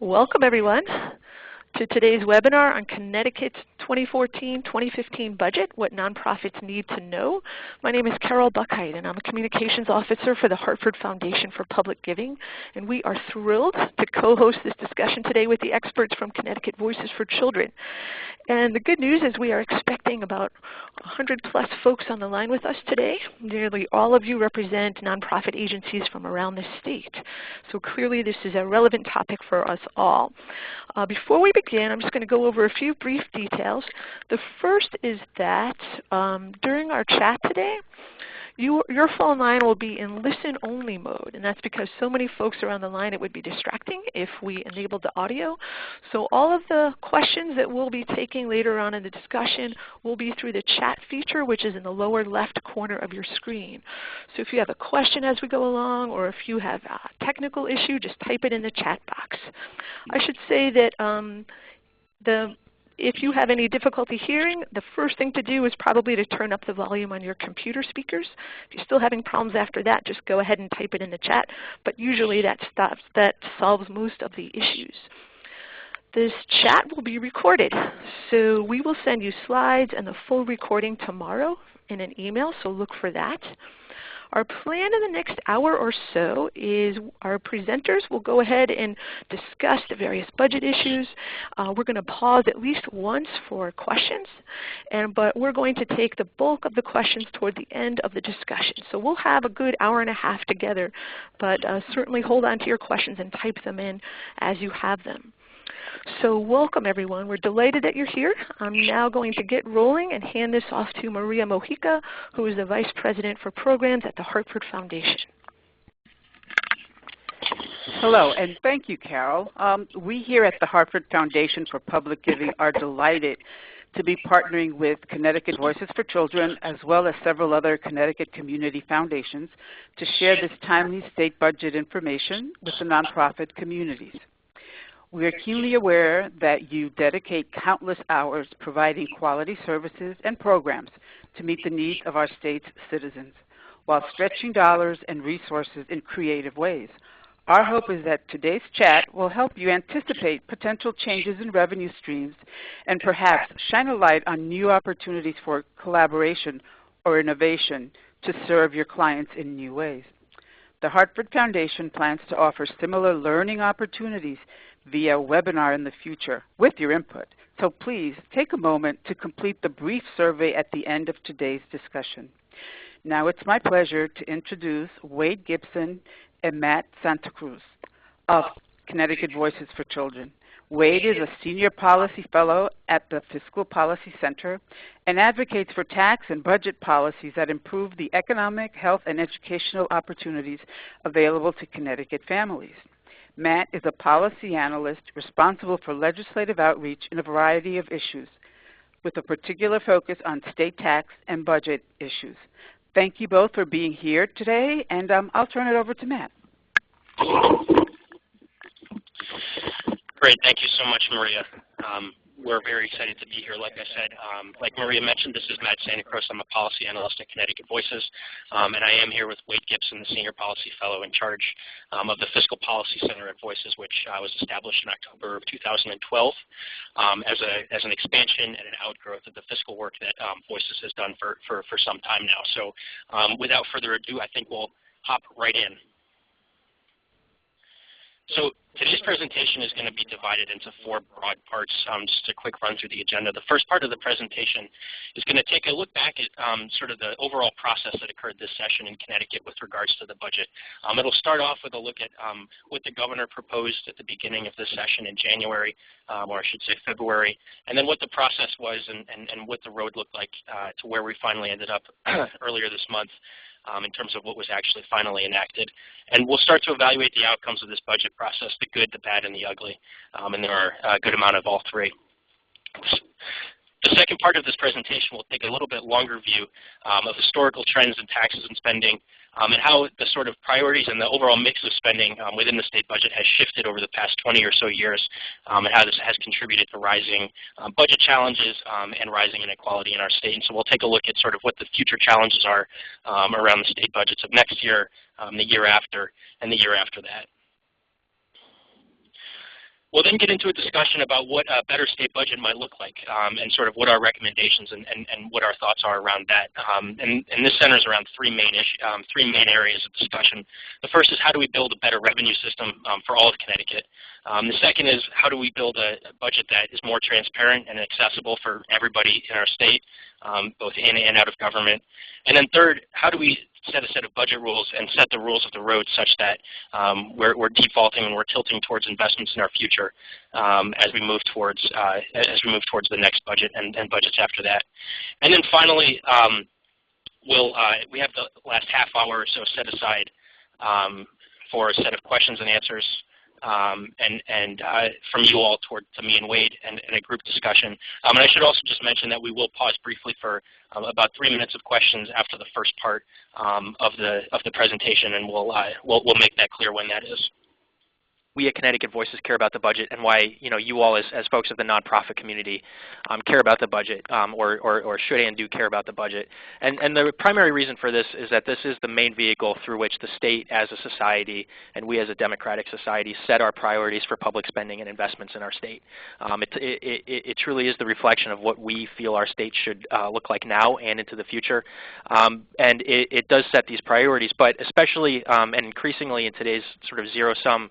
Welcome everyone to today's webinar on Connecticut's 2014-2015 budget, what nonprofits need to know. My name is Carol Buckheit, and I'm a communications officer for the Hartford Foundation for Public Giving, and we are thrilled to co-host this discussion today with the experts from Connecticut Voices for Children. And the good news is we are expecting about 100 plus folks on the line with us today. Nearly all of you represent nonprofit agencies from around the state. So clearly this is a relevant topic for us all. Before we begin, I'm just going to go over a few brief details. The first is that during our chat today, your phone line will be in listen-only mode, and that's because so many folks are on the line it would be distracting if we enabled the audio. So all of the questions that we'll be taking later on in the discussion will be through the chat feature, which is in the lower left corner of your screen. So if you have a question as we go along, or if you have a technical issue, just type it in the chat box. I should say that if you have any difficulty hearing, the first thing to do is probably to turn up the volume on your computer speakers. If you're still having problems after that, just go ahead and type it in the chat. But usually that solves most of the issues. This chat will be recorded, so we will send you slides and the full recording tomorrow in an email, so look for that. Our plan in the next hour or so is our presenters will go ahead and discuss the various budget issues. We're going to pause at least once for questions, but we're going to take the bulk of the questions toward the end of the discussion. So we'll have a good hour and a half together, but certainly hold on to your questions and type them in as you have them. So welcome everyone. We're delighted that you're here. I'm now going to get rolling and hand this off to Maria Mojica, who is the Vice President for Programs at the Hartford Foundation. Hello, and thank you, Carol. We here at the Hartford Foundation for Public Giving are delighted to be partnering with Connecticut Voices for Children, as well as several other Connecticut community foundations, to share this timely state budget information with the nonprofit communities. We are keenly aware that you dedicate countless hours providing quality services and programs to meet the needs of our state's citizens, while stretching dollars and resources in creative ways. Our hope is that today's chat will help you anticipate potential changes in revenue streams and perhaps shine a light on new opportunities for collaboration or innovation to serve your clients in new ways. The Hartford Foundation plans to offer similar learning opportunities via webinar in the future with your input. So please take a moment to complete the brief survey at the end of today's discussion. Now it's my pleasure to introduce Wade Gibson and Matt Santacroce of Connecticut Voices for Children. Wade is a Senior Policy Fellow at the Fiscal Policy Center and advocates for tax and budget policies that improve the economic, health, and educational opportunities available to Connecticut families. Matt is a policy analyst responsible for legislative outreach in a variety of issues, with a particular focus on state tax and budget issues. Thank you both for being here today, and I'll turn it over to Matt. Great, thank you so much, Maria. We're very excited to be here. Like I said, like Maria mentioned, this is Matt Santacroce. I'm a policy analyst at Connecticut Voices, and I am here with Wade Gibson, the Senior Policy Fellow in charge of the Fiscal Policy Center at Voices, which was established in October of 2012 as an expansion and an outgrowth of the fiscal work that Voices has done for some time now. So without further ado, I think we'll hop right in. So today's presentation is going to be divided into four broad parts. Just a quick run through the agenda. The first part of the presentation is going to take a look back at sort of the overall process that occurred this session in Connecticut with regards to the budget. It'll start off with a look at what the governor proposed at the beginning of this session in January, or I should say February, and then what the process was and what the road looked like to where we finally ended up earlier this month. In terms of what was actually finally enacted. And we'll start to evaluate the outcomes of this budget process, the good, the bad, and the ugly. And there are a good amount of all three. The second part of this presentation will take a little bit longer view of historical trends in taxes and spending, and how the sort of priorities and the overall mix of spending within the state budget has shifted over the past 20 or so years, and how this has contributed to rising budget challenges and rising inequality in our state. And so we'll take a look at sort of what the future challenges are around the state budgets of next year, the year after, and the year after that. We'll then get into a discussion about what a better state budget might look like, and sort of what our recommendations and what our thoughts are around that. And this centers around three main areas of discussion. The first is how do we build a better revenue system for all of Connecticut. The second is how do we build a budget that is more transparent and accessible for everybody in our state, both in and out of government. And then third, how do we set a set of budget rules and set the rules of the road such that we're defaulting and we're tilting towards investments in our future as we move towards the next budget and budgets after that. And then finally, we have the last half hour or so set aside for a set of questions and answers from you all to me and Wade and a group discussion. And I should also just mention that we will pause briefly for about 3 minutes of questions after the first part of the presentation, and we'll make that clear when that is. We at Connecticut Voices care about the budget, and why you all as folks of the nonprofit community care about the budget, or should and do care about the budget. And the primary reason for this is that this is the main vehicle through which the state as a society and we as a democratic society set our priorities for public spending and investments in our state. It truly is the reflection of what we feel our state should look like now and into the future. And it does set these priorities, but especially and increasingly in today's sort of zero-sum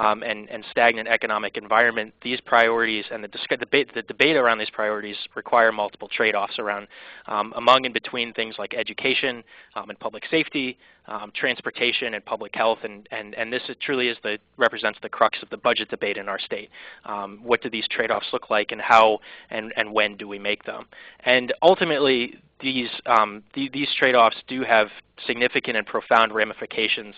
and stagnant economic environment, these priorities and the debate around these priorities require multiple trade-offs around among and between things like education and public safety, transportation and public health, and this truly represents the crux of the budget debate in our state. What do these trade-offs look like, and how and when do we make them? And ultimately, these trade-offs do have significant and profound ramifications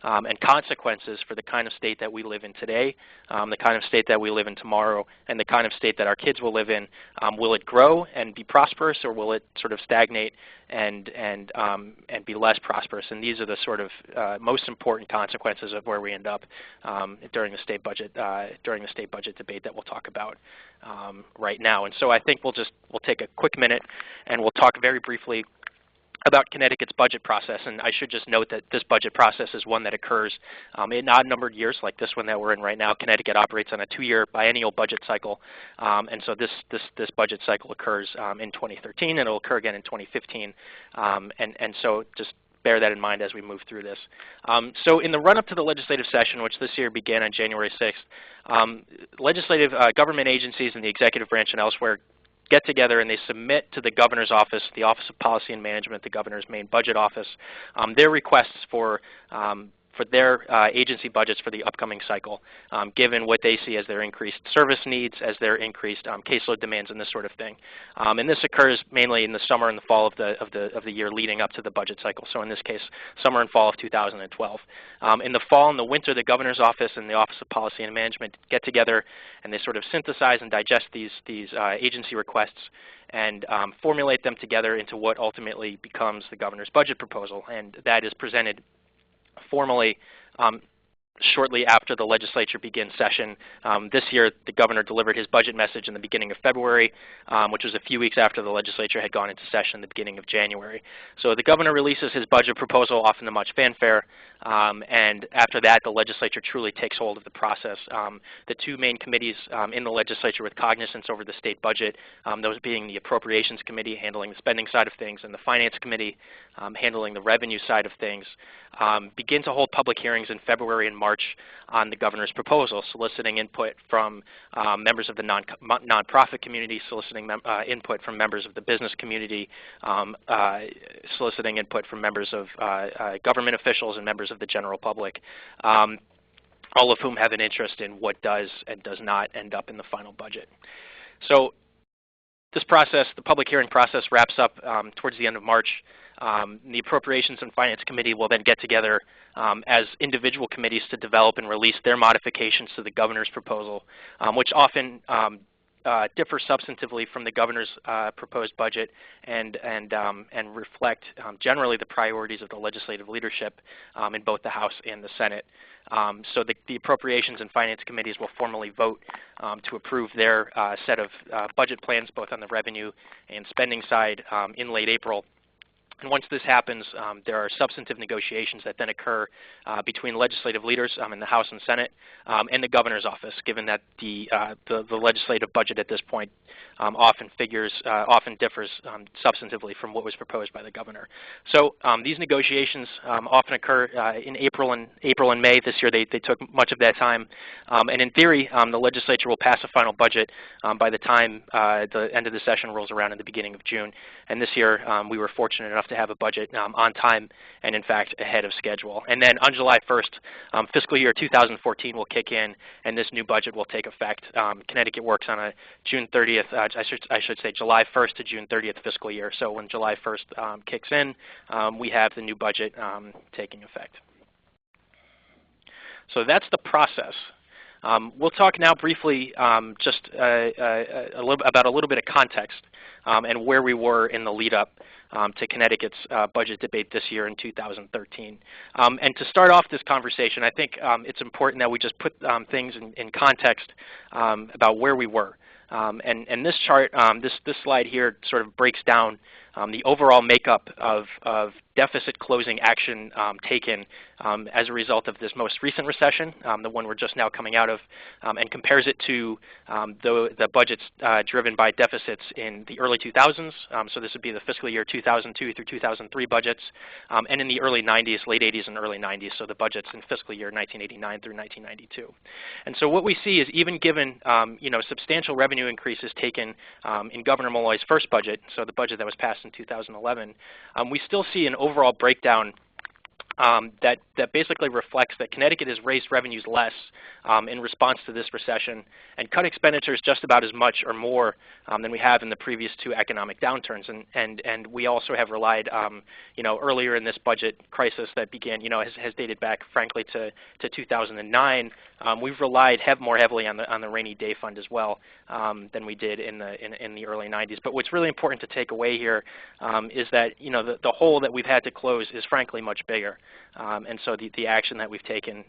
and consequences for the kind of state that we live in today, the kind of state that we live in tomorrow, and the kind of state that our kids will live in. Will it grow and be prosperous, or will it sort of stagnate and be less prosperous? And these are the sort of most important consequences of where we end up during the state budget debate that we'll talk about right now. And so I think we'll take a quick minute and we'll talk very briefly about Connecticut's budget process. And I should just note that this budget process is one that occurs in odd-numbered years, like this one that we're in right now. Connecticut operates on a 2-year biennial budget cycle, and so this budget cycle occurs in 2013, and it will occur again in 2015. And so just bear that in mind as we move through this. So in the run-up to the legislative session, which this year began on January 6th, legislative government agencies in the executive branch and elsewhere get together and they submit to the governor's office, the Office of Policy and Management, the governor's main budget office, their requests for their agency budgets for the upcoming cycle, given what they see as their increased service needs, as their increased caseload demands, and this sort of thing. And this occurs mainly in the summer and the fall of the year leading up to the budget cycle. So in this case, summer and fall of 2012. In the fall and the winter, the governor's office and the Office of Policy and Management get together and they sort of synthesize and digest these agency requests and formulate them together into what ultimately becomes the governor's budget proposal, and that is presented formally shortly after the legislature begins session. This year, the governor delivered his budget message in the beginning of February, which was a few weeks after the legislature had gone into session in the beginning of January. So the governor releases his budget proposal, often to much fanfare, and after that, the legislature truly takes hold of the process. The two main committees in the legislature with cognizance over the state budget, those being the Appropriations Committee handling the spending side of things and the Finance Committee handling the revenue side of things, begin to hold public hearings in February and March on the governor's proposal, soliciting input from members of the nonprofit community, soliciting input from members of the business community, soliciting input from members of government officials and members of the general public, all of whom have an interest in what does and does not end up in the final budget. So this process, the public hearing process, wraps up towards the end of March. The Appropriations and Finance Committee will then get together as individual committees to develop and release their modifications to the governor's proposal, which often differ substantively from the governor's proposed budget and reflect generally the priorities of the legislative leadership in both the House and the Senate. So the Appropriations and Finance Committees will formally vote to approve their set of budget plans, both on the revenue and spending side, in late April. And once this happens, there are substantive negotiations that then occur between legislative leaders in the House and Senate and the governor's office, given that the legislative budget at this point often differs substantively from what was proposed by the governor. So these negotiations often occur in April and May. This year they took much of that time. And in theory, the legislature will pass a final budget by the time the end of the session rolls around in the beginning of June. And this year we were fortunate enough to have a budget on time and in fact ahead of schedule. And then on July 1st, fiscal year 2014 will kick in and this new budget will take effect. Connecticut works on a June 30th, I should say July 1st to June 30th fiscal year. So when July 1st kicks in, we have the new budget taking effect. So that's the process. We'll talk now briefly just about a little bit of context and where we were in the lead up to Connecticut's budget debate this year in 2013. And to start off this conversation, I think it's important that we just put things in context about where we were. And this chart, this slide here sort of breaks down the overall makeup of deficit closing action taken as a result of this most recent recession, the one we're just now coming out of, and compares it to the budgets driven by deficits in the early 2000s. So this would be the fiscal year 2002 through 2003 budgets, and in the early 90s, late 80s and early 90s, so the budgets in fiscal year 1989 through 1992. And so what we see is even given substantial revenue increases taken in Governor Malloy's first budget, so the budget that was passed in 2011, we still see an overall breakdown that basically reflects that Connecticut has raised revenues less in response to this recession and cut expenditures just about as much or more than we have in the previous two economic downturns. And we also have relied, earlier in this budget crisis that began, has dated back, frankly, to 2009. We've relied more heavily on the rainy day fund as well than we did in the early 90s. But what's really important to take away here is that the hole that we've had to close is frankly much bigger. And so the action that we've taken,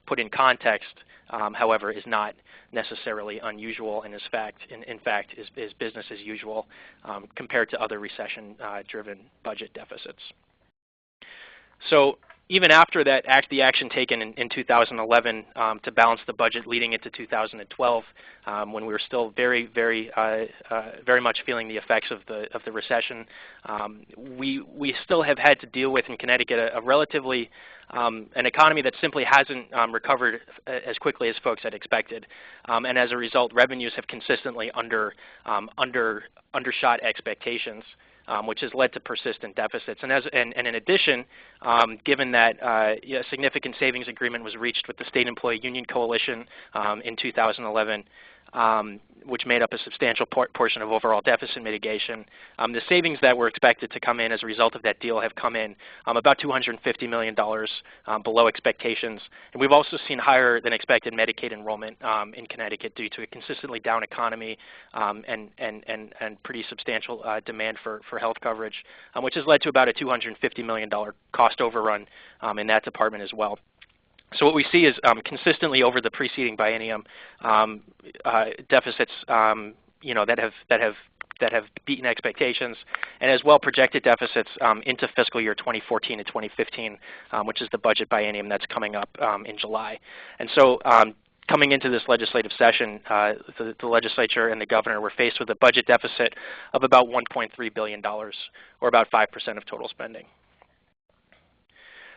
put in context, however, is not necessarily unusual, and in fact is business as usual compared to other recession-driven budget deficits. So even after that, the action taken in 2011 to balance the budget leading into 2012, when we were still very much feeling the effects of the recession, we still have had to deal with in Connecticut a relatively an economy that simply hasn't recovered as quickly as folks had expected, and as a result, revenues have consistently undershot expectations. Which has led to persistent deficits. And in addition, given that a significant savings agreement was reached with the State Employee Union Coalition in 2011, which made up a substantial portion of overall deficit mitigation, the savings that were expected to come in as a result of that deal have come in about $250 million below expectations. And we've also seen higher than expected Medicaid enrollment in Connecticut due to a consistently down economy and pretty substantial demand for health coverage, which has led to about a $250 million cost overrun in that department as well. So what we see is consistently over the preceding biennium, deficits that have beaten expectations, and as well projected deficits into fiscal year 2014 and 2015, which is the budget biennium that's coming up in July. And so coming into this legislative session, the legislature and the governor were faced with a budget deficit of about $1.3 billion, or about 5% of total spending.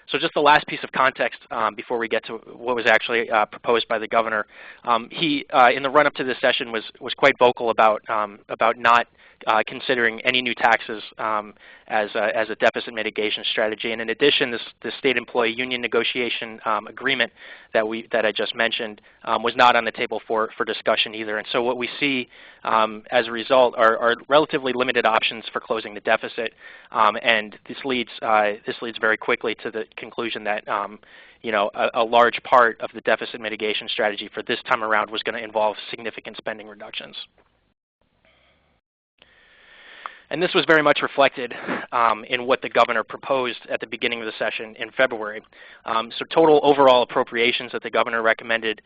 So just the last piece of context before we get to what was actually proposed by the governor. He, in the run-up to this session, was quite vocal about not considering any new taxes as a deficit mitigation strategy. And in addition, the state employee union negotiation agreement that I just mentioned was not on the table for discussion either. And so what we see as a result are relatively limited options for closing the deficit, and this leads very quickly to the conclusion that a large part of the deficit mitigation strategy for this time around was going to involve significant spending reductions. And this was very much reflected in what the governor proposed at the beginning of the session in February. So total overall appropriations that the governor recommended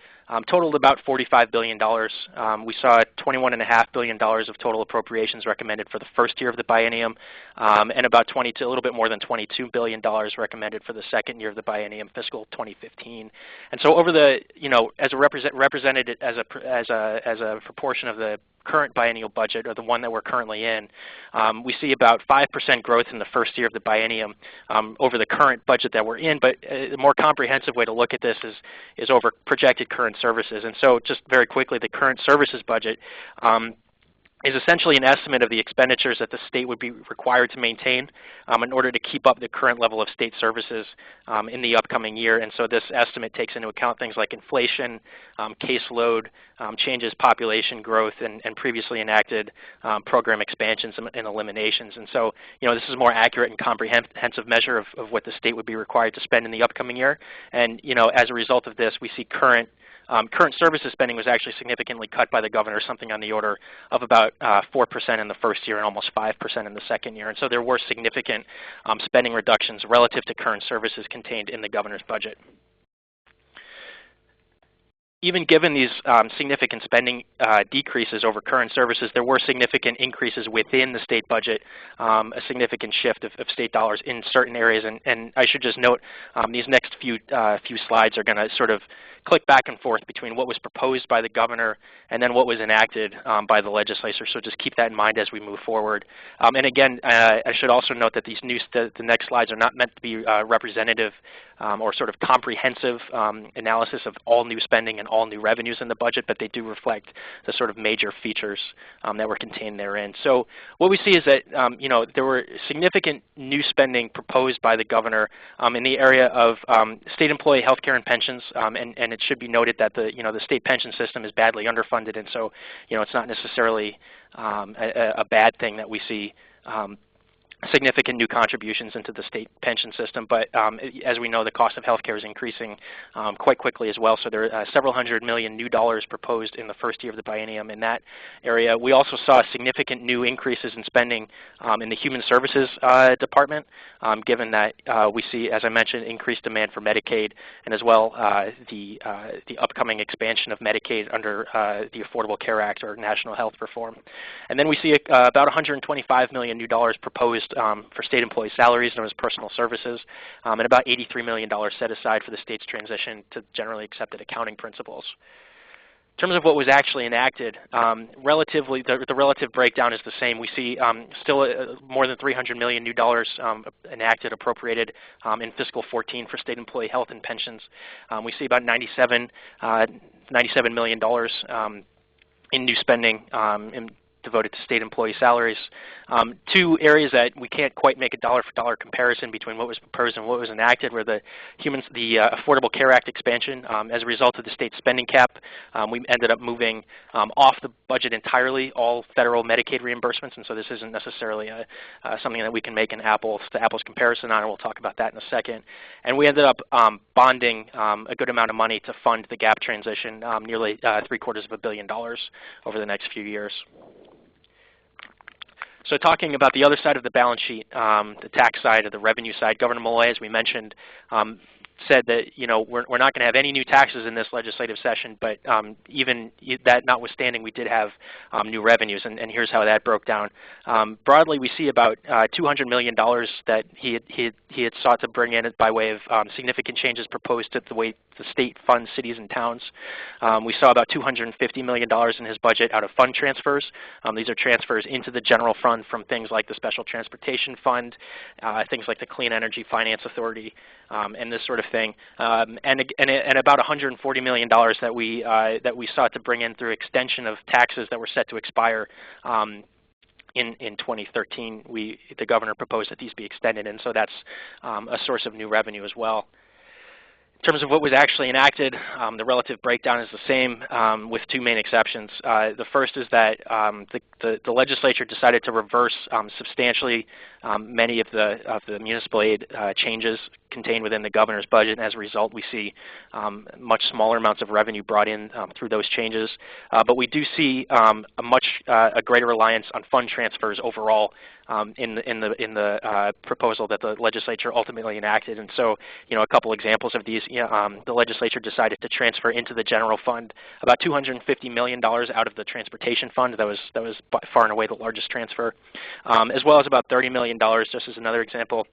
totaled about $45 billion. We saw $21.5 billion of total appropriations recommended for the first year of the biennium, and about a little bit more than $22 billion recommended for the second year of the biennium, fiscal 2015. And so over the, as represented as a proportion of the current biennial budget, or the one that we're currently in, we see about 5% growth in the first year of the biennium over the current budget that we're in, but a more comprehensive way to look at this is over projected current services. And so just very quickly, the current services budget is essentially an estimate of the expenditures that the state would be required to maintain in order to keep up the current level of state services in the upcoming year. And so this estimate takes into account things like inflation, caseload, changes, population growth, and previously enacted program expansions and eliminations. And so, this is a more accurate and comprehensive measure of what the state would be required to spend in the upcoming year. And, as a result of this, we see current services spending was actually significantly cut by the governor, something on the order of about 4% in the first year and almost 5% in the second year. And so there were significant spending reductions relative to current services contained in the governor's budget. Even given these significant spending decreases over current services, there were significant increases within the state budget, a significant shift of state dollars in certain areas. And I should just note, these next few slides are going to sort of click back and forth between what was proposed by the governor and then what was enacted by the legislature. So just keep that in mind as we move forward. And again, I should also note that the next slides are not meant to be representative or sort of comprehensive analysis of all new spending and all new revenues in the budget, but they do reflect the sort of major features that were contained therein. So what we see is that there were significant new spending proposed by the governor in the area of state employee health care and pensions, and it should be noted that the state pension system is badly underfunded, and so it's not necessarily a bad thing that we see significant new contributions into the state pension system, but as we know, the cost of healthcare is increasing quite quickly as well. So there are several $100 million new dollars proposed in the first year of the biennium in that area. We also saw significant new increases in spending in the Human Services Department, given that we see, as I mentioned, increased demand for Medicaid, and as well the upcoming expansion of Medicaid under the Affordable Care Act, or National Health Reform. And then we see about $125 million new dollars proposed for state employee salaries, known as personal services, and about $83 million set aside for the state's transition to generally accepted accounting principles. In terms of what was actually enacted, relatively, the relative breakdown is the same. We see still more than $300 million new dollars enacted, appropriated in fiscal 14 for state employee health and pensions. We see about $97 million in new spending devoted to state employee salaries. Two areas that we can't quite make a dollar-for-dollar comparison between what was proposed and what was enacted were the Affordable Care Act expansion. As a result of the state spending cap, we ended up moving off the budget entirely all federal Medicaid reimbursements, and so this isn't necessarily something that we can make an apples-to-apples comparison on, and we'll talk about that in a second. And we ended up bonding a good amount of money to fund the gap transition, nearly $750 million over the next few years. So talking about the other side of the balance sheet, the tax side or the revenue side, Governor Malloy, as we mentioned, said that we're not going to have any new taxes in this legislative session, but even that notwithstanding, we did have new revenues, and here's how that broke down. Broadly, we see about $200 million that he had sought to bring in by way of significant changes proposed to the way the state funds cities and towns. We saw about $250 million in his budget out of fund transfers. These are transfers into the general fund from things like the Special Transportation Fund, things like the Clean Energy Finance Authority, and this sort of thing, and about $140 million that we sought to bring in through extension of taxes that were set to expire in 2013. The governor proposed that these be extended, and so that's a source of new revenue as well. In terms of what was actually enacted, the relative breakdown is the same, with two main exceptions. The first is that the legislature decided to reverse substantially many of the municipal aid changes contained within the governor's budget, and as a result, we see much smaller amounts of revenue brought in through those changes. But we do see a greater reliance on fund transfers overall in the proposal that the legislature ultimately enacted. And so, a couple examples of these: the legislature decided to transfer into the general fund about $250 million out of the transportation fund. That was by far and away the largest transfer, as well as about $30 million, just as another example,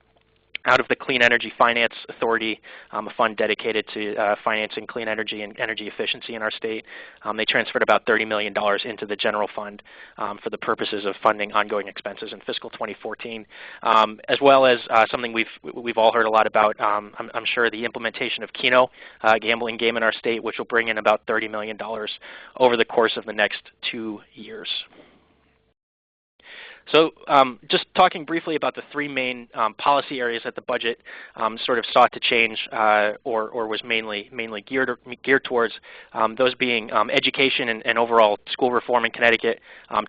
out of the Clean Energy Finance Authority, a fund dedicated to financing clean energy and energy efficiency in our state. They transferred about $30 million into the general fund for the purposes of funding ongoing expenses in fiscal 2014, as well as something we've all heard a lot about, I'm sure, the implementation of Keno, gambling game in our state, which will bring in about $30 million over the course of the next 2 years. So just talking briefly about the three main policy areas that the budget sort of sought to change or was mainly geared towards, those being education and overall school reform in Connecticut,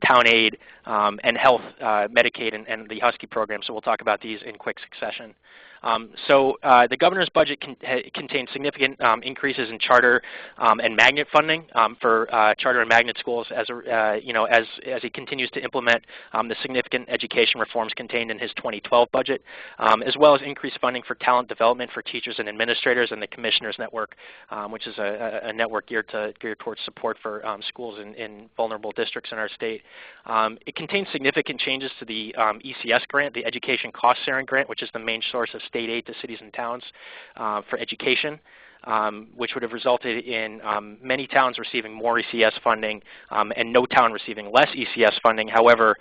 town aid, and health, Medicaid, and the Husky program. So we'll talk about these in quick succession. The governor's budget contains significant increases in charter and magnet funding for charter and magnet schools as he continues to implement the significant education reforms contained in his 2012 budget, as well as increased funding for talent development for teachers and administrators and the Commissioners Network, which is a network geared towards support for schools in vulnerable districts in our state. It contains significant changes to the ECS grant, the Education Cost Sharing Grant, which is the main source of state aid to cities and towns for education, which would have resulted in many towns receiving more ECS funding and no town receiving less ECS funding. However,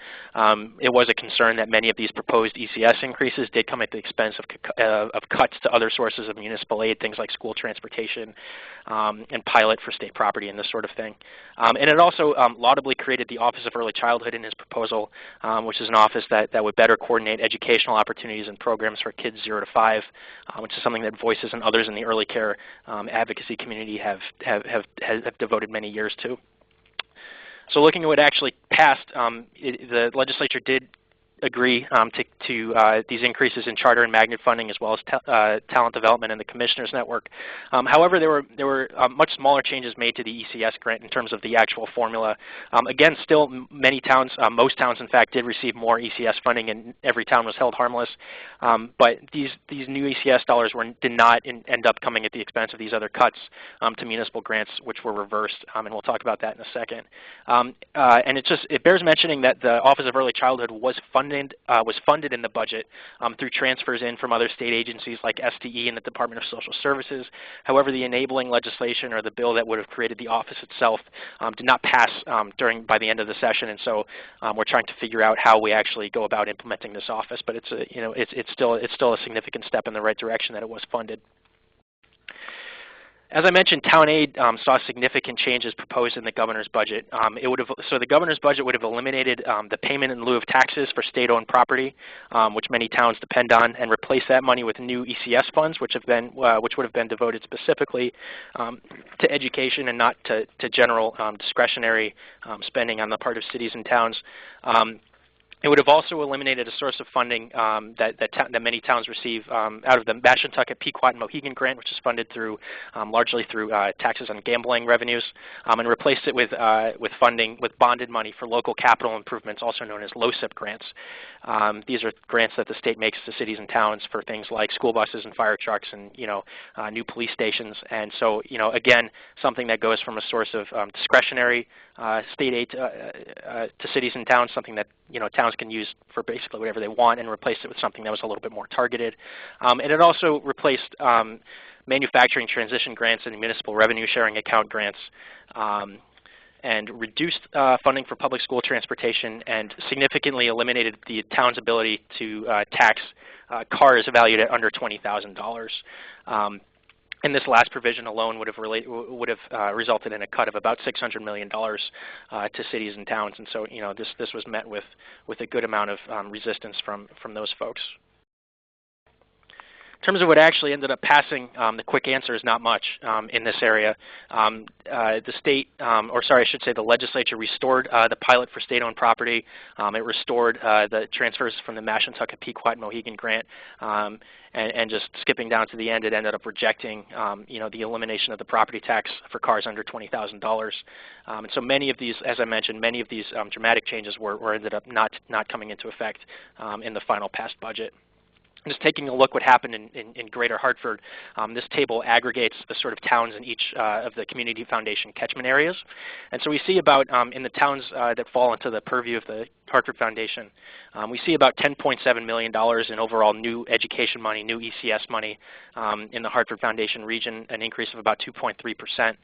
it was a concern that many of these proposed ECS increases did come at the expense of cuts to other sources of municipal aid, things like school transportation and pilot for state property and this sort of thing. And it also laudably created the Office of Early Childhood in his proposal, which is an office that would better coordinate educational opportunities and programs for kids 0 to 5, which is something that voices and others in the early care advocacy community have devoted many years to. So looking at what actually passed, the legislature did agree to these increases in charter and magnet funding, as well as talent development in the Commissioners Network. However, there were much smaller changes made to the ECS grant in terms of the actual formula. Again, still many towns, most towns in fact, did receive more ECS funding, and every town was held harmless. But these new ECS dollars did not end up coming at the expense of these other cuts to municipal grants, which were reversed, and we'll talk about that in a second. And it bears mentioning that the Office of Early Childhood was funded in the budget through transfers in from other state agencies like STE and the Department of Social Services. However, the enabling legislation or the bill that would have created the office itself did not pass by the end of the session, and so we're trying to figure out how we actually go about implementing this office. But it's still a significant step in the right direction that it was funded. As I mentioned, town aid saw significant changes proposed in the governor's budget. So the governor's budget would have eliminated the payment in lieu of taxes for state-owned property, which many towns depend on, and replaced that money with new ECS funds, which would have been devoted specifically to education and not to general discretionary spending on the part of cities and towns. It would have also eliminated a source of funding that many towns receive out of the Mashantucket, Pequot, and Mohegan grant, which is funded largely through taxes on gambling revenues, and replaced it with funding with bonded money for local capital improvements, also known as LoCIP grants. These are grants that the state makes to cities and towns for things like school buses and fire trucks and new police stations. And so again, something that goes from a source of discretionary state aid to cities and towns, something that towns can use for basically whatever they want, and replace it with something that was a little bit more targeted. And it also replaced manufacturing transition grants and municipal revenue sharing account grants, and reduced funding for public school transportation, and significantly eliminated the town's ability to tax cars valued at under $20,000. And this last provision alone would have resulted in a cut of about $600 million to cities and towns, and so this was met with a good amount of resistance from those folks. In terms of what actually ended up passing, the quick answer is not much in this area. The state, or sorry, I should say the legislature restored the pilot for state-owned property. It restored the transfers from the Mashantucket Pequot Mohegan grant. And just skipping down to the end, it ended up rejecting, the elimination of the property tax for cars under $20,000. And so many of these, as I mentioned, many of these dramatic changes were ended up not coming into effect in the final passed budget. Just taking a look what happened in Greater Hartford, this table aggregates the sort of towns in each of the Community Foundation catchment areas. And so we see about, in the towns that fall into the purview of the Hartford Foundation, we see about $10.7 million in overall new education money, new ECS money in the Hartford Foundation region, an increase of about 2.3%.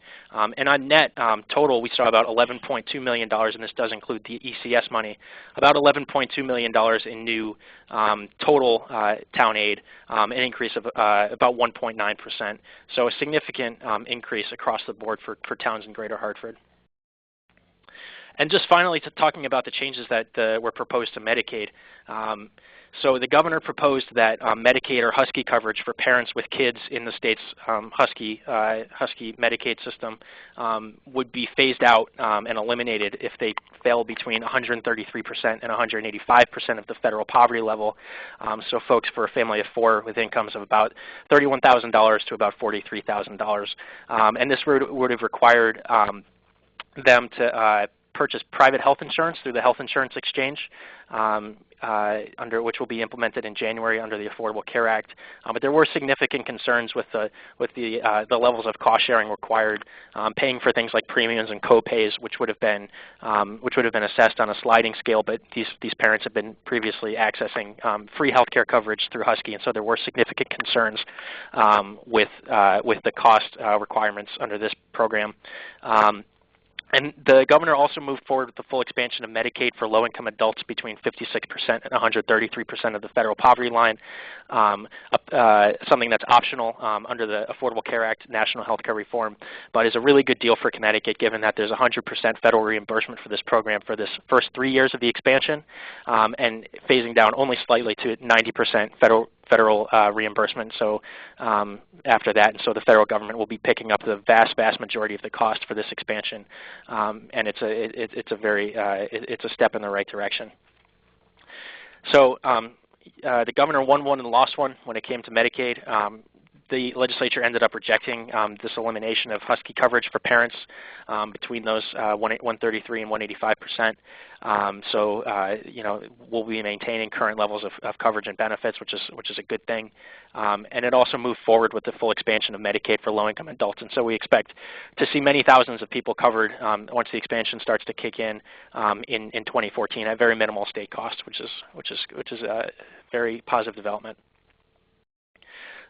And on net total, we saw about $11.2 million, and this does include the ECS money, about $11.2 million in new total town aid, an increase of about 1.9%. So a significant increase across the board for towns in Greater Hartford. And just finally, talking about the changes that were proposed to Medicaid. So the governor proposed that Medicaid or Husky coverage for parents with kids in the state's Husky Medicaid system would be phased out and eliminated if they fell between 133% and 185% of the federal poverty level. So folks for a family of four with incomes of about $31,000 to about $43,000. And this would have required them to purchase private health insurance through the health insurance exchange, under which will be implemented in January under the Affordable Care Act. But there were significant concerns with the levels of cost sharing required, paying for things like premiums and co-pays, which would have been assessed on a sliding scale. But these parents have been previously accessing free health care coverage through Husky, and so there were significant concerns with the cost requirements under this program. And the governor also moved forward with the full expansion of Medicaid for low-income adults between 56% and 133% of the federal poverty line, something that's optional under the Affordable Care Act, National Health Care Reform, but is a really good deal for Connecticut given that there's 100% federal reimbursement for this program for this first 3 years of the expansion, and phasing down only slightly to 90% federal reimbursement. So after that, and so the federal government will be picking up the vast majority of the cost for this expansion, and it's a step in the right direction. So the governor won one and lost one when it came to Medicaid. The legislature ended up rejecting this elimination of Husky coverage for parents between those 133 and 185%. We'll be maintaining current levels of coverage and benefits, which is a good thing. And it also moved forward with the full expansion of Medicaid for low-income adults. And so we expect to see many thousands of people covered once the expansion starts to kick in 2014 at very minimal state cost, which is a very positive development.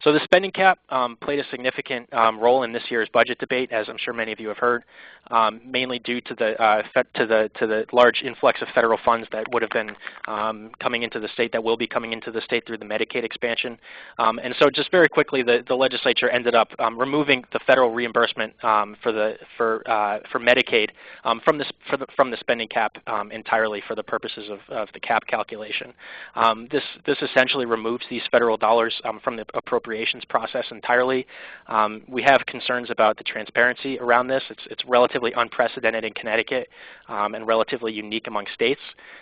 So the spending cap played a significant role in this year's budget debate, as I'm sure many of you have heard, mainly due to the large influx of federal funds that would have been coming into the state, that will be coming into the state through the Medicaid expansion. And so just very quickly, the legislature ended up removing the federal reimbursement for Medicaid from the spending cap entirely for the purposes of the cap calculation. This essentially removes these federal dollars from the appropriations process entirely. We have concerns about the transparency around this. It's relatively unprecedented in Connecticut and relatively unique among states.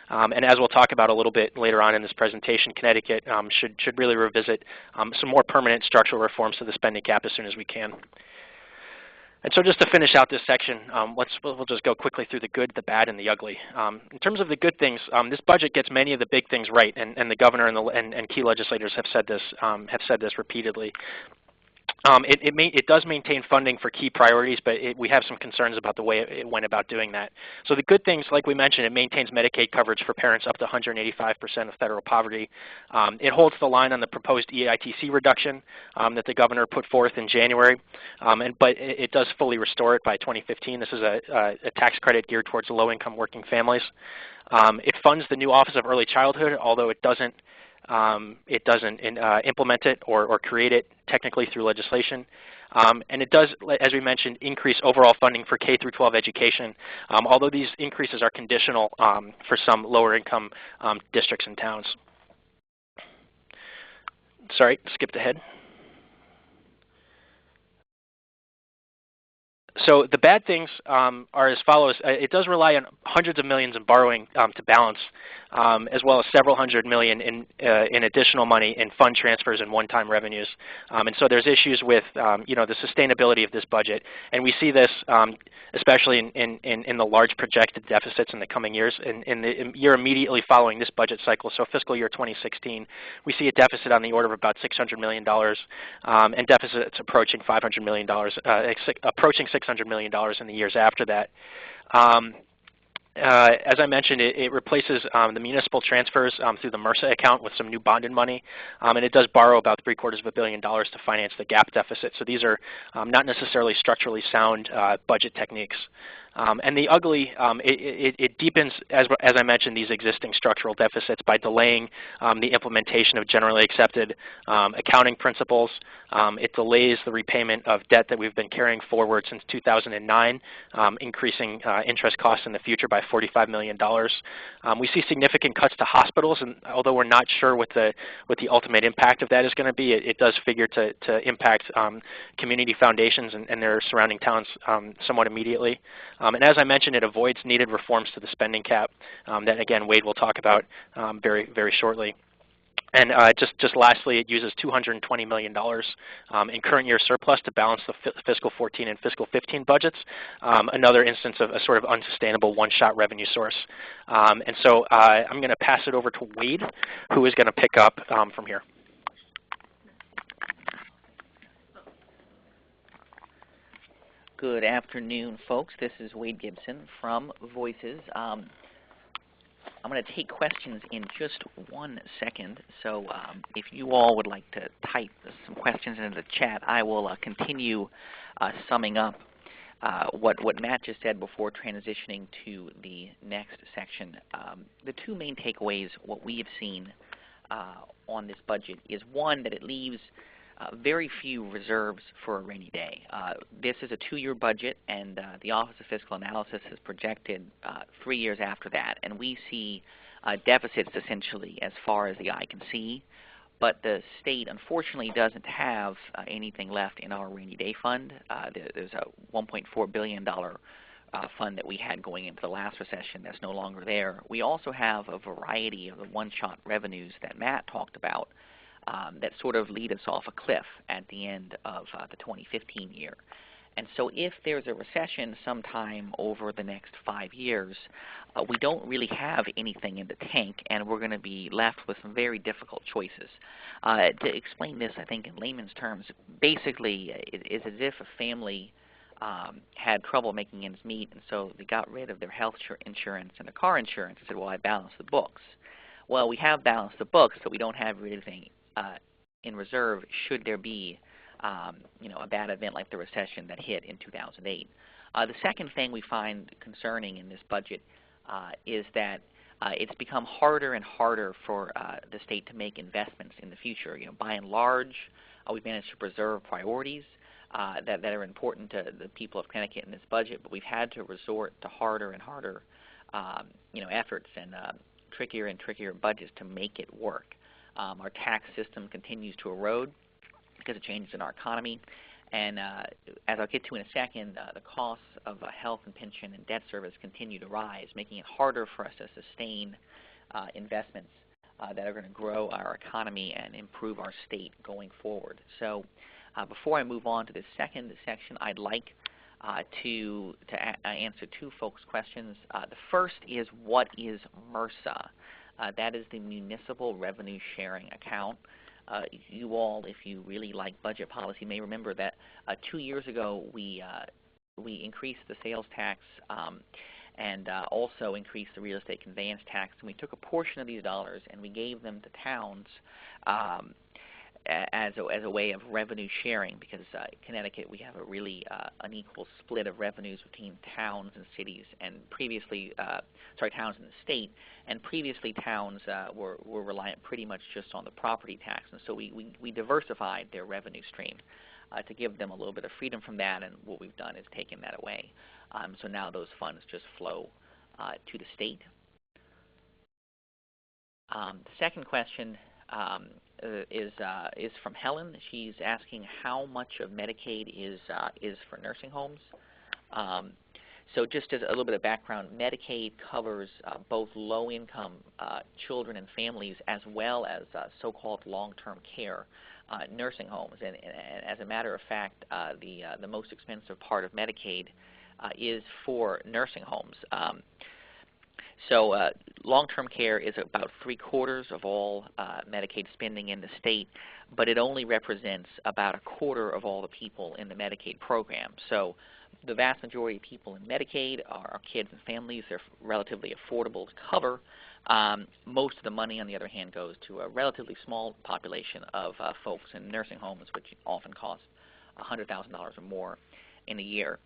And as we'll talk about a little bit later on in this presentation, Connecticut should really revisit some more permanent structural reforms to the spending cap as soon as we can. And so just to finish out this section, we'll just go quickly through the good, the bad, and the ugly. In terms of the good things, this budget gets many of the big things right, and the governor and key legislators have said this repeatedly. It does maintain funding for key priorities, but we have some concerns about the way it went about doing that. So the good things, like we mentioned, it maintains Medicaid coverage for parents up to 185% of federal poverty. It holds the line on the proposed EITC reduction that the governor put forth in January, but it does fully restore it by 2015. This is a tax credit geared towards low-income working families. It funds the new Office of Early Childhood, although it doesn't implement it or create it technically through legislation. And it does, as we mentioned, increase overall funding for K through 12 education, although these increases are conditional for some lower income districts and towns. sorry, skipped ahead. So the bad things are as follows. It does rely on hundreds of millions in borrowing to balance, as well as several hundred million in additional money in fund transfers and one-time revenues. And so there's issues with the sustainability of this budget. And we see this especially in the large projected deficits in the coming years. In the year immediately following this budget cycle, so fiscal year 2016, we see a deficit on the order of about $600 million and deficits approaching $500 million, approaching $600 million in the years after that. As I mentioned, it replaces the municipal transfers through the MRSA account with some new bonded money, and it does borrow about $750 million to finance the gap deficit. So these are not necessarily structurally sound budget techniques. And the ugly, it deepens, as I mentioned, these existing structural deficits by delaying the implementation of generally accepted accounting principles. It delays the repayment of debt that we've been carrying forward since 2009, increasing interest costs in the future by $45 million. We see significant cuts to hospitals, and although we're not sure what the ultimate impact of that is going to be, it does figure to impact community foundations and their surrounding towns somewhat immediately. And as I mentioned, it avoids needed reforms to the spending cap that, again, Wade will talk about very, very shortly. And just lastly, it uses $220 million in current year surplus to balance the fiscal 14 and fiscal 15 budgets, another instance of a sort of unsustainable one-shot revenue source. And so I'm going to pass it over to Wade, who is going to pick up from here. Good afternoon, folks. This is Wade Gibson from Voices. I'm going to take questions in just 1 second. So if you all would like to type some questions into the chat, I will continue summing up what Matt just said before transitioning to the next section. The two main takeaways, what we have seen on this budget is, one, that it leaves very few reserves for a rainy day. This is a 2-year budget, and the Office of Fiscal Analysis has projected 3 years after that. And we see deficits essentially as far as the eye can see. But the state, unfortunately, doesn't have anything left in our rainy day fund. There's a $1.4 billion fund that we had going into the last recession that's no longer there. We also have a variety of the one-shot revenues that Matt talked about that sort of lead us off a cliff at the end of the 2015 year. And so if there's a recession sometime over the next 5 years, we don't really have anything in the tank, and we're going to be left with some very difficult choices. To explain this, I think, in layman's terms, basically it is as if a family had trouble making ends meet, and so they got rid of their health insurance and their car insurance and said, well, I balanced the books. Well, we have balanced the books, but we don't have anything in reserve should there be a bad event like the recession that hit in 2008. The second thing we find concerning in this budget is that it's become harder and harder for the state to make investments in the future. By and large, we've managed to preserve priorities that are important to the people of Connecticut in this budget, but we've had to resort to harder and harder efforts and trickier and trickier budgets to make it work. Our tax system continues to erode because of changes in our economy. And as I'll get to in a second, the costs of health and pension and debt service continue to rise, making it harder for us to sustain investments that are going to grow our economy and improve our state going forward. So before I move on to this second section, I'd like to answer two folks' questions. The first is, what is MRSA? That is the Municipal Revenue Sharing Account. You all, if you really like budget policy, may remember that 2 years ago we increased the sales tax and also increased the real estate conveyance tax, and we took a portion of these dollars and we gave them to towns as a way of revenue sharing, because in Connecticut we have a really unequal split of revenues between towns and cities, and previously, towns in the state, and previously towns were reliant pretty much just on the property tax, and so we diversified their revenue stream to give them a little bit of freedom from that, and what we've done is taken that away. So now those funds just flow to the state. The second question, is from Helen. She's asking how much of Medicaid is for nursing homes. So just as a little bit of background, Medicaid covers both low-income children and families as well as so-called long-term care nursing homes. And as a matter of fact, the most expensive part of Medicaid is for nursing homes. So long-term care is about 3/4 of all Medicaid spending in the state, but it only represents about 1/4 of all the people in the Medicaid program. So the vast majority of people in Medicaid are kids and families. They're relatively affordable to cover. Most of the money, on the other hand, goes to a relatively small population of folks in nursing homes, which often cost $100,000 or more in a year.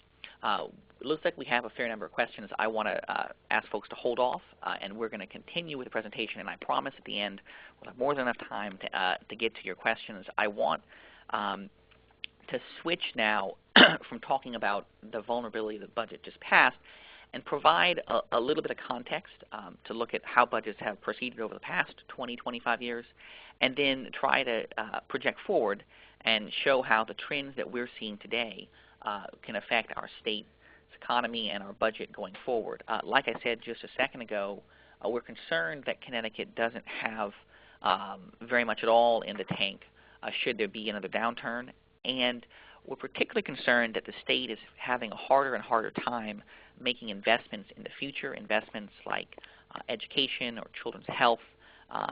It looks like we have a fair number of questions. I want to ask folks to hold off, and we're going to continue with the presentation. And I promise at the end we'll have more than enough time to get to your questions. I want to switch now from talking about the vulnerability of the budget just passed and provide a little bit of context to look at how budgets have proceeded over the past 20, 25 years, and then try to project forward and show how the trends that we're seeing today can affect our state's economy and our budget going forward. Like I said just a second ago, we're concerned that Connecticut doesn't have very much at all in the tank should there be another downturn. And we're particularly concerned that the state is having a harder and harder time making investments in the future, investments like education or children's health,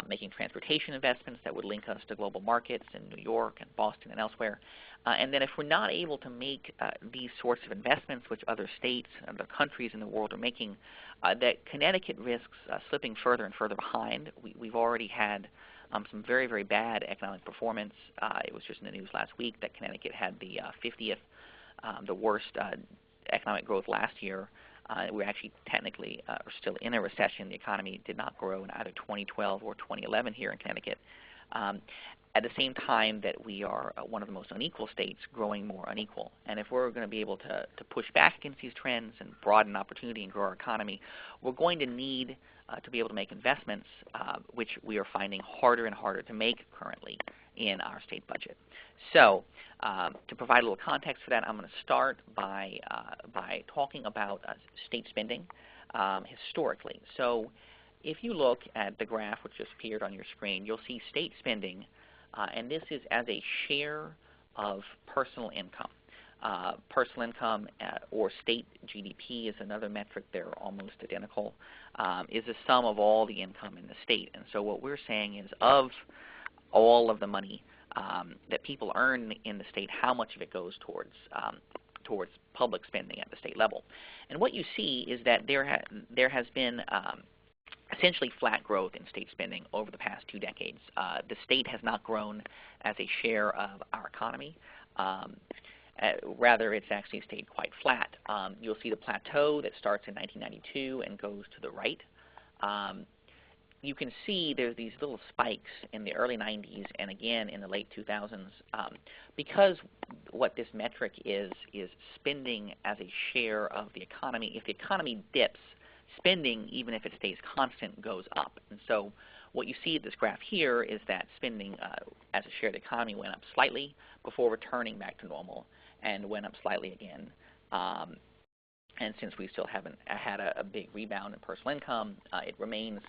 making transportation investments that would link us to global markets in New York and Boston and elsewhere. And then if we're not able to make these sorts of investments, which other states and other countries in the world are making, that Connecticut risks slipping further and further behind. We've already had some very, very bad economic performance. It was just in the news last week that Connecticut had the 50th, the worst economic growth last year. We're actually technically are still in a recession. The economy did not grow in either 2012 or 2011 here in Connecticut. At the same time that we are one of the most unequal states, growing more unequal. And if we're going to be able to push back against these trends and broaden opportunity and grow our economy, we're going to need to be able to make investments, which we are finding harder and harder to make currently in our state budget. So to provide a little context for that, I'm going to start by talking about state spending historically. So if you look at the graph which just appeared on your screen, you'll see state spending, and this is as a share of personal income. Personal income or state GDP is another metric. They're almost identical, is the sum of all the income in the state. And so what we're saying is of all of the money that people earn in the state, how much of it goes towards public spending at the state level. And what you see is that there has been essentially flat growth in state spending over the past 2 decades. The state has not grown as a share of our economy. Rather, it's actually stayed quite flat. You'll see the plateau that starts in 1992 and goes to the right. You can see there's these little spikes in the early 90s and again in the late 2000s because what this metric is spending as a share of the economy. If the economy dips, spending, even if it stays constant, goes up. And so what you see at this graph here is that spending as a share of the economy went up slightly before returning back to normal and went up slightly again. And since we still haven't had a big rebound in personal income, it remains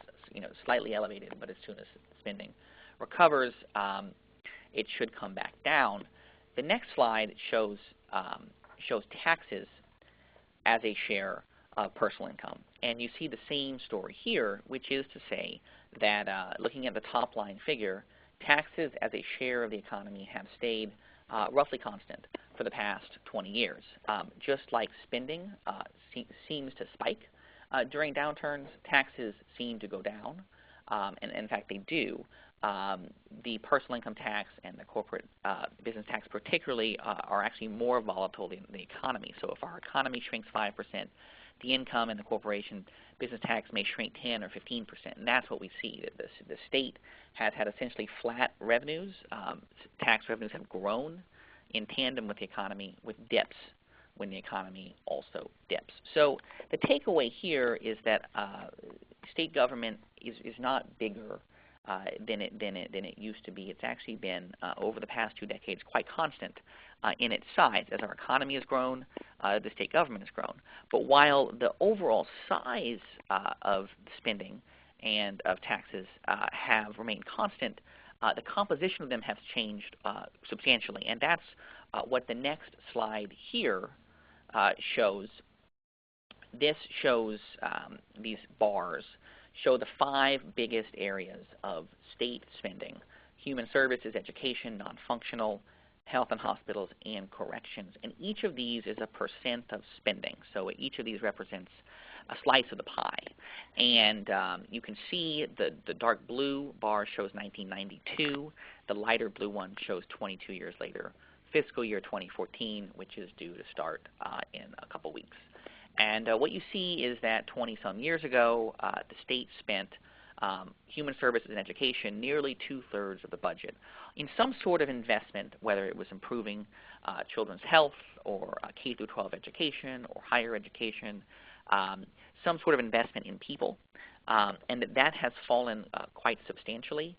slightly elevated, but as soon as spending recovers, it should come back down. The next slide shows taxes as a share of personal income. And you see the same story here, which is to say that looking at the top line figure, taxes as a share of the economy have stayed roughly constant for the past 20 years. Just like spending seems to spike during downturns, taxes seem to go down, and in fact they do. The personal income tax and the corporate business tax particularly are actually more volatile than the economy. So if our economy shrinks 5%, the income and the corporation business tax may shrink 10 or 15%, and that's what we see. That the state has had essentially flat revenues. Tax revenues have grown in tandem with the economy, with dips when the economy also dips. So the takeaway here is that state government is not bigger than it used to be. It's actually been, over the past 2 decades, quite constant in its size. As our economy has grown, the state government has grown. But while the overall size of spending and of taxes have remained constant, the composition of them has changed substantially. And that's what the next slide here shows. This shows, these bars show the 5 biggest areas of state spending: human services, education, non-functional, health and hospitals, and corrections. And each of these is a percent of spending. So each of these represents a slice of the pie. And you can see the dark blue bar shows 1992. The lighter blue one shows 22 years later, fiscal year 2014, which is due to start in a couple weeks. And what you see is that 20-some years ago, the state spent human services and education nearly 2/3 of the budget in some sort of investment, whether it was improving children's health or K-12 education or higher education, some sort of investment in people. And that has fallen quite substantially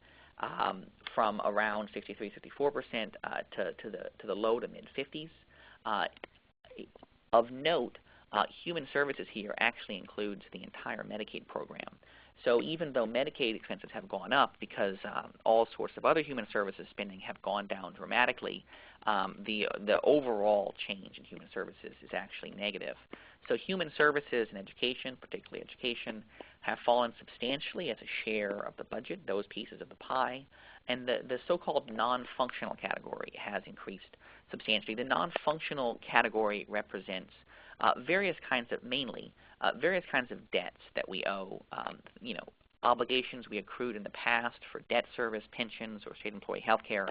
from around 63-64% to the low to mid-50s. Of note, human services here actually includes the entire Medicaid program. So even though Medicaid expenses have gone up because all sorts of other human services spending have gone down dramatically, the overall change in human services is actually negative. So human services and education, particularly education, have fallen substantially as a share of the budget, those pieces of the pie. And the so-called non-functional category has increased substantially. The non-functional category represents various kinds of, mainly, various kinds of debts that we owe, obligations we accrued in the past for debt service, pensions, or state employee health care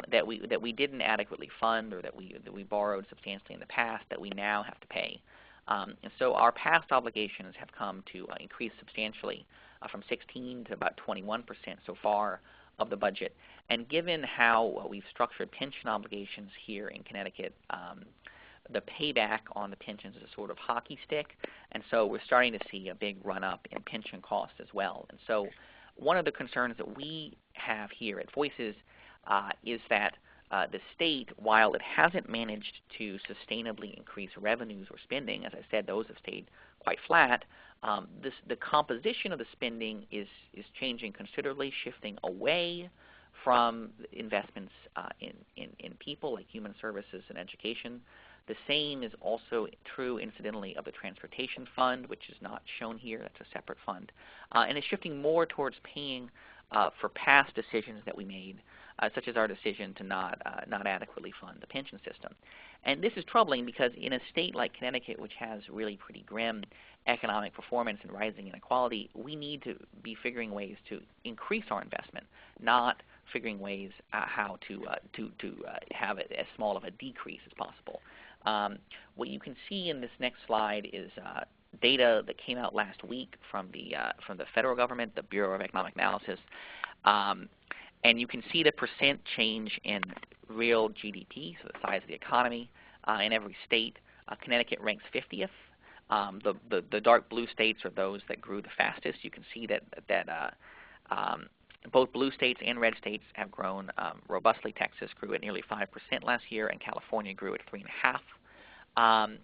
that we didn't adequately fund, or that we borrowed substantially in the past that we now have to pay. And so our past obligations have come to increase substantially from 16 to about 21% so far of the budget. And given how we've structured pension obligations here in Connecticut, the payback on the pensions is a sort of hockey stick, and so we're starting to see a big run-up in pension costs as well. And so one of the concerns that we have here at Voices is that the state, while it hasn't managed to sustainably increase revenues or spending, as I said, those have stayed quite flat, the composition of the spending is changing considerably, shifting away from investments in people like human services and education. The same is also true, incidentally, of the transportation fund, which is not shown here. That's a separate fund. And it's shifting more towards paying for past decisions that we made, such as our decision to not adequately fund the pension system. And this is troubling because in a state like Connecticut, which has really pretty grim economic performance and rising inequality, we need to be figuring ways to increase our investment, not figuring ways how to have it as small of a decrease as possible. What you can see in this next slide is data that came out last week from the federal government, the Bureau of Economic Analysis, and you can see the percent change in real GDP, so the size of the economy, in every state. Connecticut ranks 50th. The dark blue states are those that grew the fastest. You can see that both blue states and red states have grown robustly. Texas grew at nearly 5% last year, and California grew at 3.5%.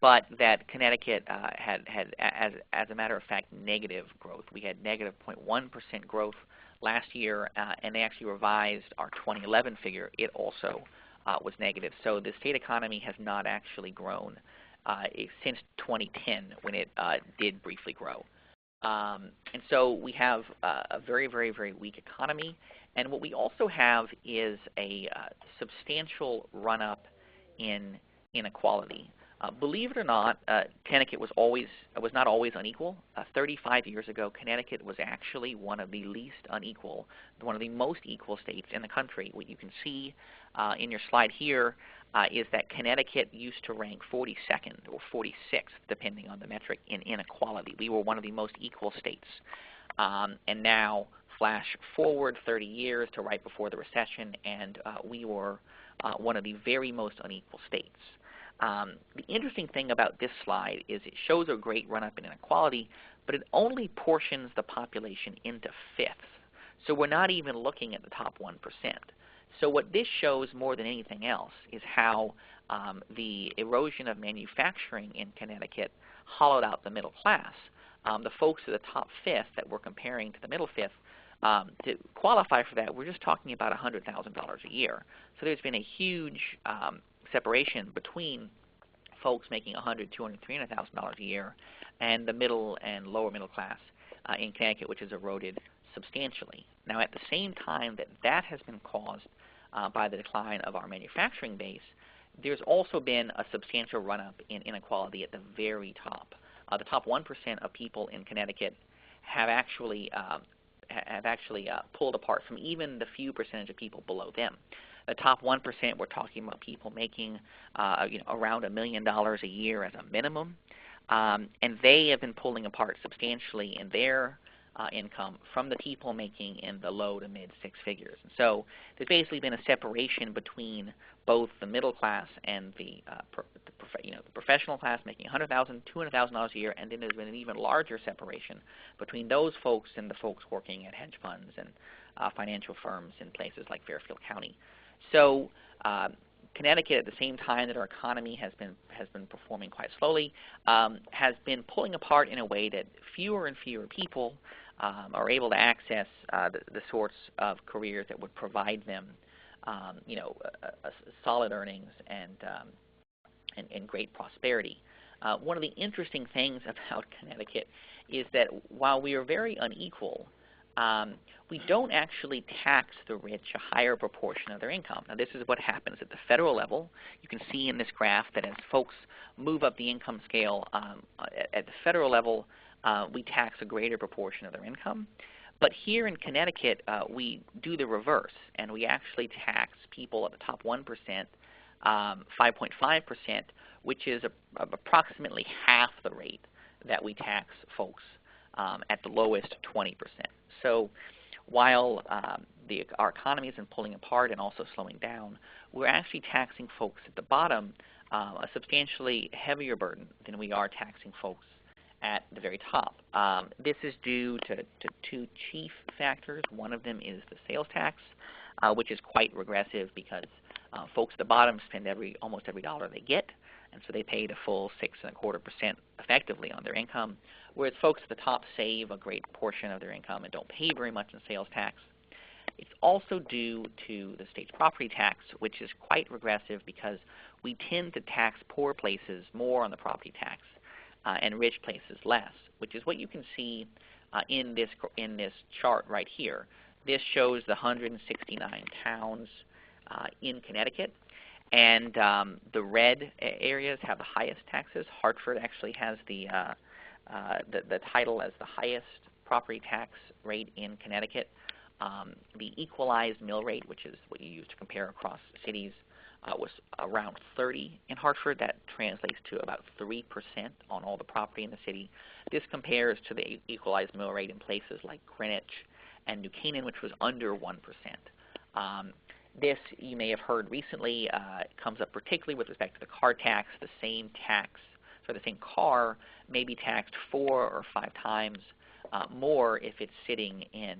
But that Connecticut had, as a matter of fact, negative growth. We had negative 0.1% growth last year, and they actually revised our 2011 figure. It also was negative. So the state economy has not actually grown since 2010, when it did briefly grow. And so we have a very, very, very weak economy. And what we also have is a substantial run-up in inequality. Believe it or not, Connecticut was not always unequal. 35 years ago, Connecticut was actually one of the least unequal, one of the most equal states in the country. What you can see in your slide here is that Connecticut used to rank 42nd or 46th, depending on the metric, in inequality. We were one of the most equal states. And now, flash forward 30 years to right before the recession, and we were one of the very most unequal states. The interesting thing about this slide is it shows a great run-up in inequality, but it only portions the population into fifths. So we're not even looking at the top 1%. So what this shows more than anything else is how the erosion of manufacturing in Connecticut hollowed out the middle class. The folks at the top fifth that we're comparing to the middle fifth, to qualify for that, we're just talking about $100,000 a year. So there's been a huge separation between folks making $100,000, $200,000, $300,000 a year and the middle and lower middle class in Connecticut, which has eroded substantially. Now, at the same time that that has been caused by the decline of our manufacturing base, there's also been a substantial run-up in inequality at the very top. The top 1% of people in Connecticut have actually pulled apart from even the few percentage of people below them. The top 1%, we're talking about people making around $1 million a year as a minimum, and they have been pulling apart substantially in their income from the people making in the low to mid six figures. And so there's basically been a separation between both the middle class and the professional class making $100,000, $200,000 a year, and then there's been an even larger separation between those folks and the folks working at hedge funds and financial firms in places like Fairfield County. So Connecticut, at the same time that our economy has been performing quite slowly, has been pulling apart in a way that fewer and fewer people are able to access the sorts of careers that would provide them, solid earnings and great prosperity. One of the interesting things about Connecticut is that while we are very unequal, we don't actually tax the rich a higher proportion of their income. Now, this is what happens at the federal level. You can see in this graph that as folks move up the income scale at the federal level, we tax a greater proportion of their income. But here in Connecticut, we do the reverse, and we actually tax people at the top 1%, 5.5%, which is approximately half the rate that we tax folks at the lowest 20%. So while our economy has been pulling apart and also slowing down, we're actually taxing folks at the bottom a substantially heavier burden than we are taxing folks at the very top. This is due to two chief factors. One of them is the sales tax, which is quite regressive because folks at the bottom spend almost every dollar they get, and so they pay the full 6.25% effectively on their income, whereas folks at the top save a great portion of their income and don't pay very much in sales tax. It's also due to the state's property tax, which is quite regressive because we tend to tax poor places more on the property tax and rich places less, which is what you can see in this chart right here. This shows the 169 towns in Connecticut, and the red areas have the highest taxes. Hartford actually has the title as the highest property tax rate in Connecticut. The equalized mill rate, which is what you use to compare across cities, was around 30 in Hartford. That translates to about 3% on all the property in the city. This compares to the equalized mill rate in places like Greenwich and New Canaan, which was under 1%. This, you may have heard recently, comes up particularly with respect to the car tax. The same tax for the same car may be taxed 4 or 5 times more if it's sitting in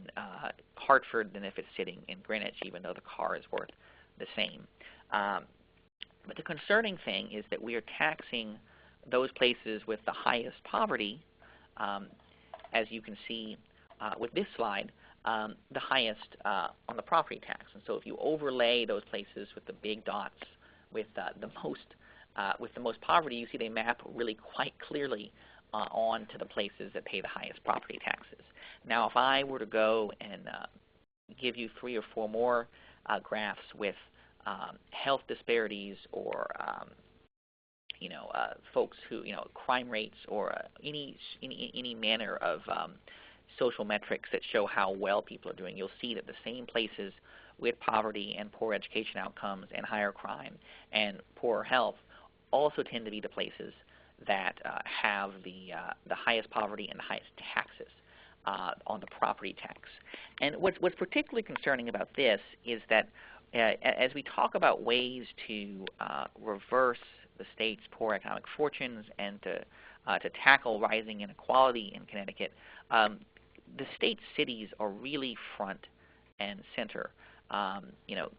Hartford than if it's sitting in Greenwich, even though the car is worth the same. But the concerning thing is that we are taxing those places with the highest poverty, as you can see with this slide, the highest on the property tax. And so if you overlay those places with the big dots with the most poverty, you see they map really quite clearly on to the places that pay the highest property taxes. Now, if I were to go and give you 3 or 4 more graphs with health disparities or folks who crime rates or any manner of social metrics that show how well people are doing, you'll see that the same places with poverty and poor education outcomes and higher crime and poorer health also tend to be the places that have the highest poverty and the highest taxes on the property tax. And what's particularly concerning about this is that as we talk about ways to reverse the state's poor economic fortunes and to tackle rising inequality in Connecticut, the state cities are really front and center.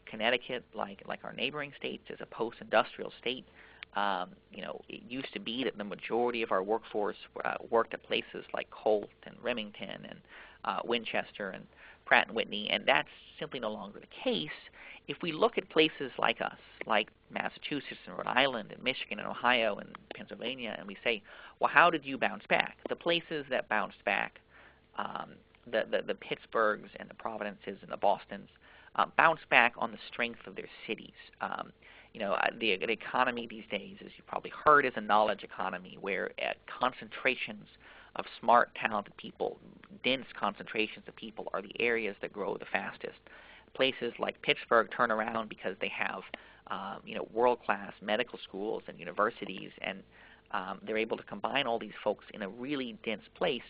Connecticut, like our neighboring states, is a post-industrial state. It used to be that the majority of our workforce worked at places like Colt and Remington and Winchester and Pratt & Whitney, and that's simply no longer the case. If we look at places like us, like Massachusetts and Rhode Island and Michigan and Ohio and Pennsylvania, and we say, well, how did you bounce back? The places that bounced back, the Pittsburghs and the Providences and the Bostons, bounced back on the strength of their cities. The economy these days, as you probably heard, is a knowledge economy where concentrations of smart, talented people, dense concentrations of people, are the areas that grow the fastest. Places like Pittsburgh turn around because they have world-class medical schools and universities, and they're able to combine all these folks in a really dense place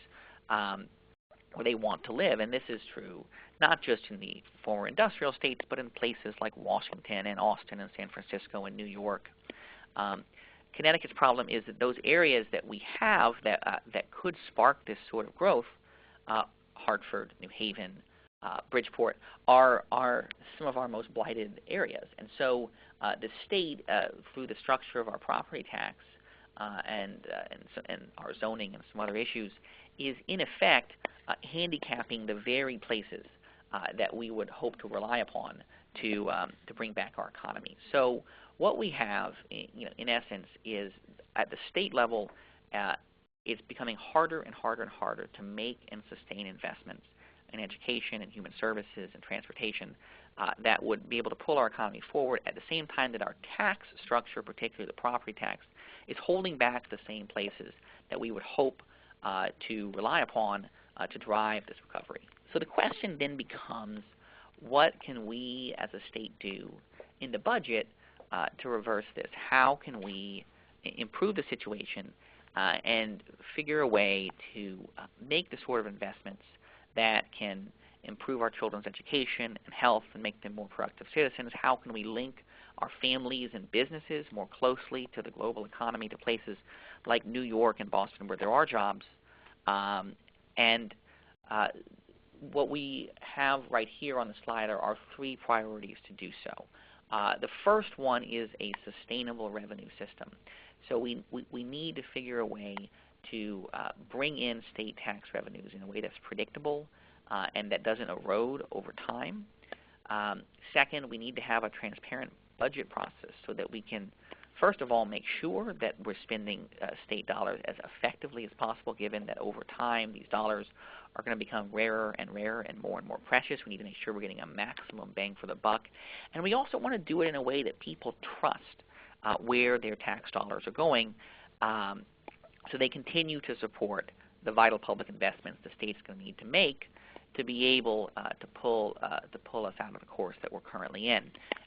where they want to live. And this is true not just in the former industrial states, but in places like Washington and Austin and San Francisco and New York. Connecticut's problem is that those areas that we have that could spark this sort of growth, Hartford, New Haven, Bridgeport, are some of our most blighted areas. And so the state, through the structure of our property tax and our zoning and some other issues, is in effect handicapping the very places that we would hope to rely upon to bring back our economy. So what we have, in essence, is at the state level, it's becoming harder and harder and harder to make and sustain investments in education and human services and transportation that would be able to pull our economy forward at the same time that our tax structure, particularly the property tax, is holding back the same places that we would hope to rely upon to drive this recovery. So the question then becomes, what can we as a state do in the budget to reverse this? How can we improve the situation and figure a way to make the sort of investments that can improve our children's education and health and make them more productive citizens? How can we link our families and businesses more closely to the global economy, to places like New York and Boston where there are jobs? What we have right here on the slide are our three priorities to do so. The first one is a sustainable revenue system. So we need to figure a way to bring in state tax revenues in a way that's predictable and that doesn't erode over time. Second, we need to have a transparent budget process so that we can, first of all, make sure that we're spending state dollars as effectively as possible, given that over time these dollars are going to become rarer and rarer and more precious. We need to make sure we're getting a maximum bang for the buck. And we also want to do it in a way that people trust where their tax dollars are going, so they continue to support the vital public investments the state's going to need to make to be able to pull us out of the course that we're currently in.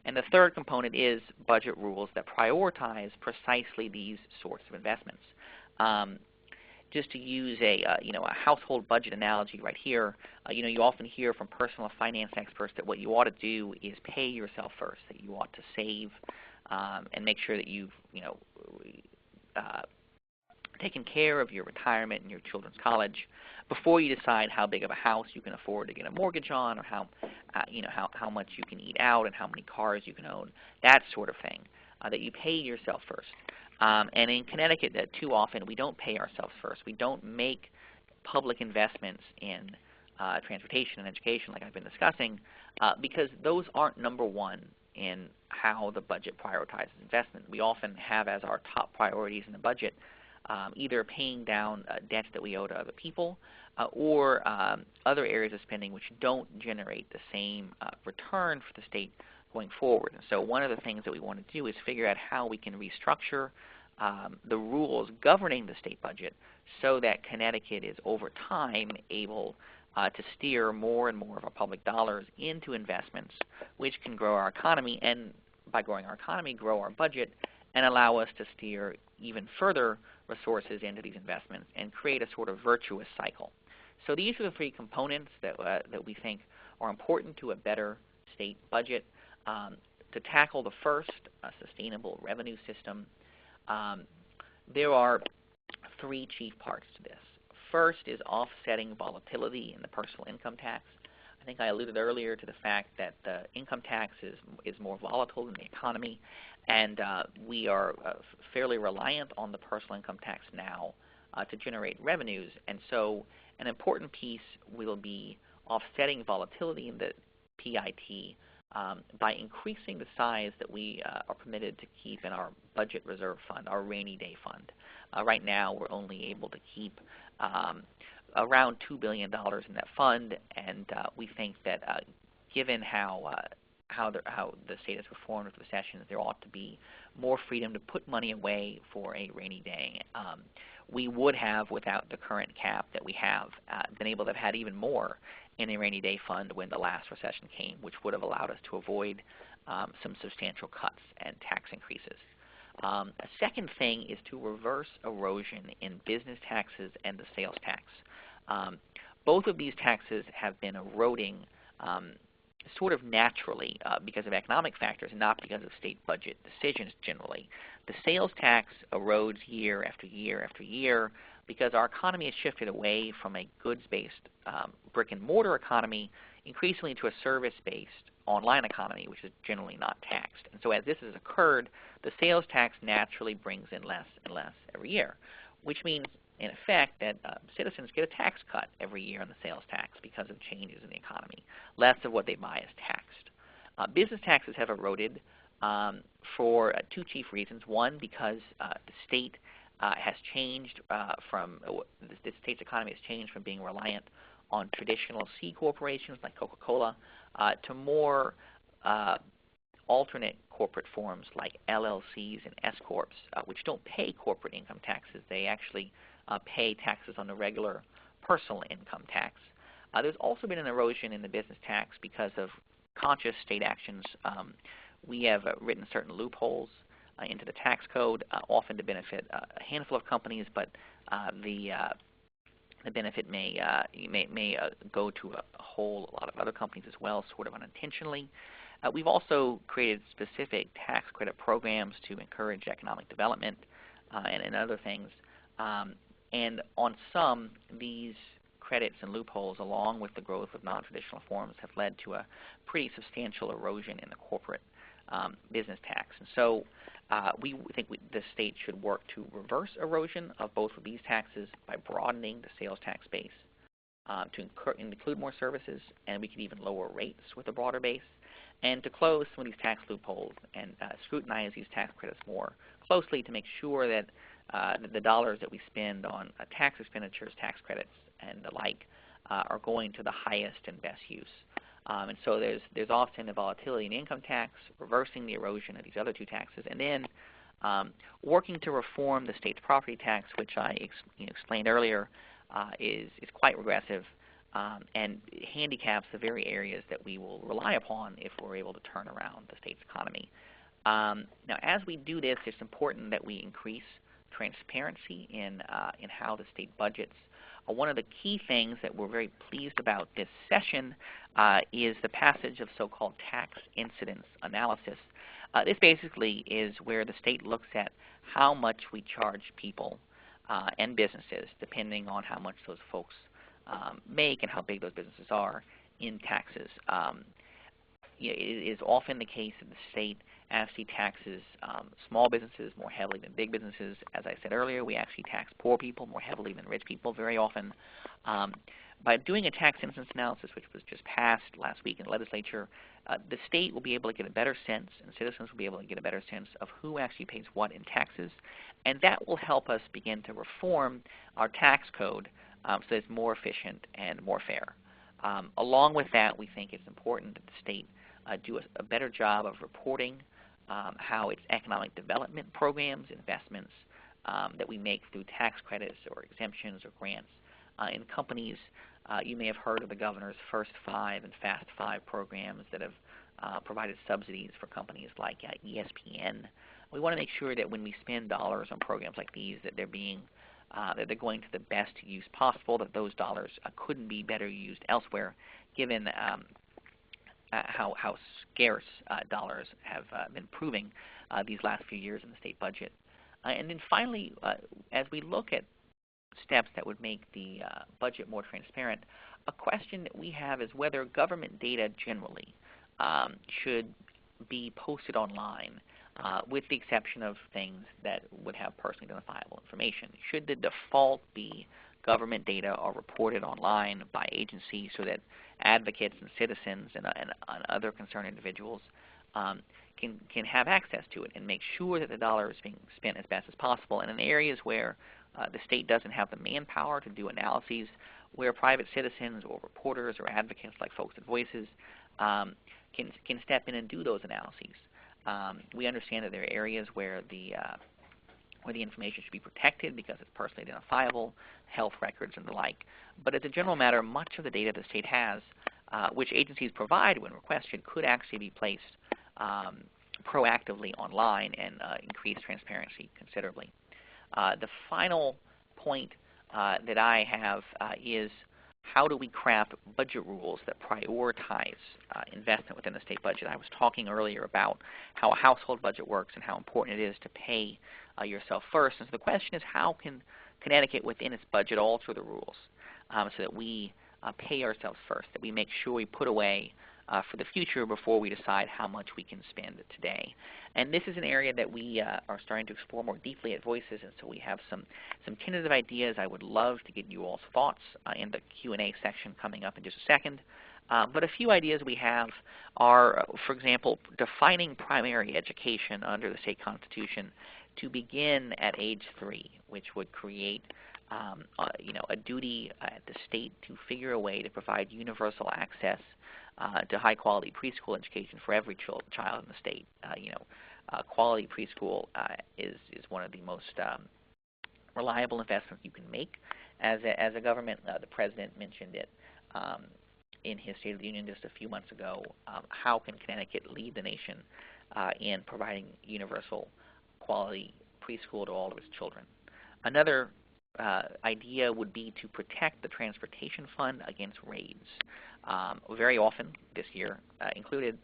And the third component is budget rules that prioritize precisely these sorts of investments. Just to use a household budget analogy right here, you often hear from personal finance experts that what you ought to do is pay yourself first, that you ought to save and make sure that you've taken care of your retirement and your children's college before you decide how big of a house you can afford to get a mortgage on, or how much you can eat out and how many cars you can own, that sort of thing, that you pay yourself first. And in Connecticut, too often, we don't pay ourselves first. We don't make public investments in transportation and education like I've been discussing because those aren't number one in how the budget prioritizes investment. We often have as our top priorities in the budget either paying down debts that we owe to other people or other areas of spending which don't generate the same return for the state going forward. And so one of the things that we want to do is figure out how we can restructure the rules governing the state budget so that Connecticut is over time able to steer more and more of our public dollars into investments which can grow our economy, and by growing our economy, grow our budget and allow us to steer even further resources into these investments and create a sort of virtuous cycle. So these are the three components that we think are important to a better state budget. To tackle the first, a sustainable revenue system, there are three chief parts to this. first is offsetting volatility in the personal income tax. I think I alluded earlier to the fact that the income tax is more volatile than the economy, and we are fairly reliant on the personal income tax now to generate revenues. And so an important piece will be offsetting volatility in the PIT by increasing the size that we are permitted to keep in our budget reserve fund, our rainy day fund. Right now, we're only able to keep around $2 billion in that fund, and we think that given how the state has performed with recession, there ought to be more freedom to put money away for a rainy day. We would have, without the current cap that we have, been able to have had even more in a rainy day fund when the last recession came, which would have allowed us to avoid some substantial cuts and tax increases. A second thing is to reverse erosion in business taxes and the sales tax. Both of these taxes have been eroding sort of naturally because of economic factors, not because of state budget decisions generally. The sales tax erodes year after year after year because our economy has shifted away from a goods-based brick-and-mortar economy increasingly to a service-based online economy, which is generally not taxed. And so as this has occurred, the sales tax naturally brings in less and less every year, which means, in effect, that citizens get a tax cut every year on the sales tax because of changes in the economy. Less of what they buy is taxed. Business taxes have eroded for two chief reasons. One, because the state has changed the state's economy has changed from being reliant on traditional C corporations like Coca-Cola to more alternate corporate forms like LLCs and S-corps, which don't pay corporate income taxes. They actually pay taxes on the regular personal income tax. There's also been an erosion in the business tax because of conscious state actions. We have written certain loopholes into the tax code, often to benefit a handful of companies, but the benefit may go to a whole lot of other companies as well, sort of unintentionally. We've also created specific tax credit programs to encourage economic development and other things. And on some, these credits and loopholes, along with the growth of non-traditional forms, have led to a pretty substantial erosion in the corporate business tax. And so we think the state should work to reverse erosion of both of these taxes by broadening the sales tax base to include more services, and we could even lower rates with a broader base, and to close some of these tax loopholes and scrutinize these tax credits more closely to make sure that the dollars that we spend on tax expenditures, tax credits, and the like are going to the highest and best use. And so there's often a volatility in income tax, reversing the erosion of these other two taxes, and then working to reform the state's property tax, which I explained earlier is quite regressive and handicaps the very areas that we will rely upon if we're able to turn around the state's economy. Now, as we do this, it's important that we increase transparency in how the state budgets. One of the key things that we're very pleased about this session is the passage of so-called tax incidence analysis. This basically is where the state looks at how much we charge people and businesses, depending on how much those folks make and how big those businesses are in taxes. It is often the case that the state actually taxes small businesses more heavily than big businesses. As I said earlier, we actually tax poor people more heavily than rich people very often. By doing a tax incidence analysis, which was just passed last week in the legislature, the state will be able to get a better sense, and citizens will be able to get a better sense of who actually pays what in taxes, and that will help us begin to reform our tax code so that it's more efficient and more fair. Along with that, we think it's important that the state do a better job of reporting how its economic development programs, investments that we make through tax credits or exemptions or grants in companies. You may have heard of the governor's First 5 and Fast 5 programs that have provided subsidies for companies like ESPN. We want to make sure that when we spend dollars on programs like these, that they're going to the best use possible, that those dollars couldn't be better used elsewhere, given how scarce dollars have been proving these last few years in the state budget. And then finally, as we look at steps that would make the budget more transparent, a question that we have is whether government data generally should be posted online, with the exception of things that would have personally identifiable information. Should the default be government data are reported online by agencies so that advocates and citizens and other concerned individuals can have access to it and make sure that the dollar is being spent as best as possible. And in areas where the state doesn't have the manpower to do analyses, where private citizens or reporters or advocates like folks at Voices can step in and do those analyses. We understand that there are areas where the information should be protected because it's personally identifiable, health records and the like. But as a general matter, much of the data the state has, which agencies provide when requested, could actually be placed proactively online and increase transparency considerably. The final point that I have is how do we craft budget rules that prioritize investment within the state budget? I was talking earlier about how a household budget works and how important it is to pay yourself first. And so the question is, how can Connecticut within its budget alter the rules so that we pay ourselves first, that we make sure we put away for the future before we decide how much we can spend today. And this is an area that we are starting to explore more deeply at Voices, and so we have some tentative ideas. I would love to get you all's thoughts in the Q&A section coming up in just a second. But a few ideas we have are, for example, defining primary education under the state constitution to begin at age 3, which would create a duty at the state to figure a way to provide universal access to high-quality preschool education for every child in the state. Quality preschool is one of the most reliable investments you can make as a government. The President mentioned it in his State of the Union just a few months ago. How can Connecticut lead the nation in providing universal quality preschool to all of its children? Another idea would be to protect the transportation fund against raids. Very often this year included,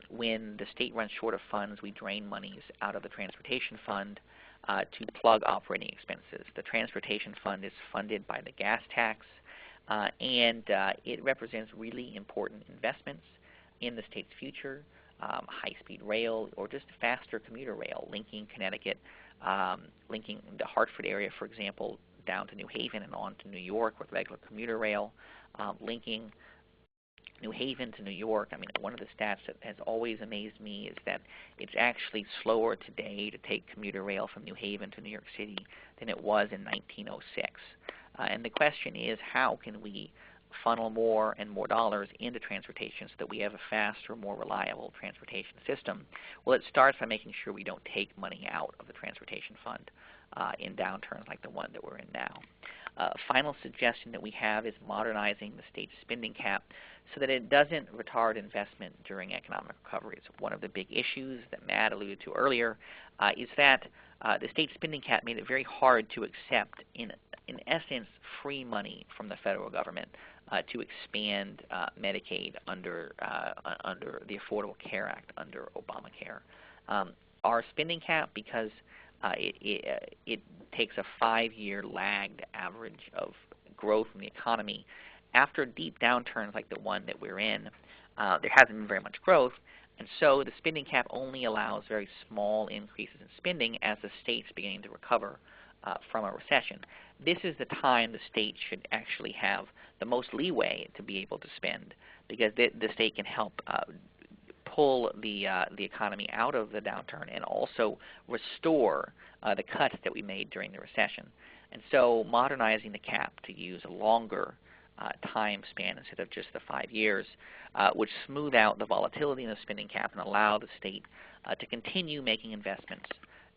when the state runs short of funds, we drain monies out of the transportation fund to plug operating expenses. The transportation fund is funded by the gas tax, and it represents really important investments in the state's future, high-speed rail or just faster commuter rail, linking Connecticut, linking the Hartford area, for example, down to New Haven and on to New York with regular commuter rail, linking New Haven to New York. I mean, one of the stats that has always amazed me is that it's actually slower today to take commuter rail from New Haven to New York City than it was in 1906. And the question is, how can we funnel more and more dollars into transportation so that we have a faster, more reliable transportation system? Well, it starts by making sure we don't take money out of the transportation fund in downturns like the one that we're in now. Final suggestion that we have is modernizing the state's spending cap so that it doesn't retard investment during economic recovery. It's one of the big issues that Matt alluded to earlier, is that the state spending cap made it very hard to accept, in essence, free money from the federal government to expand Medicaid under the Affordable Care Act, under Obamacare. Our spending cap, because it takes a 5-year lagged average of growth in the economy, after deep downturns like the one that we're in, there hasn't been very much growth, and so the spending cap only allows very small increases in spending as the state's beginning to recover from a recession. This is the time the state should actually have the most leeway to be able to spend, because the state can help pull the economy out of the downturn and also restore the cuts that we made during the recession. And so modernizing the cap to use a longer time span instead of just the 5 years would smooth out the volatility in the spending cap and allow the state to continue making investments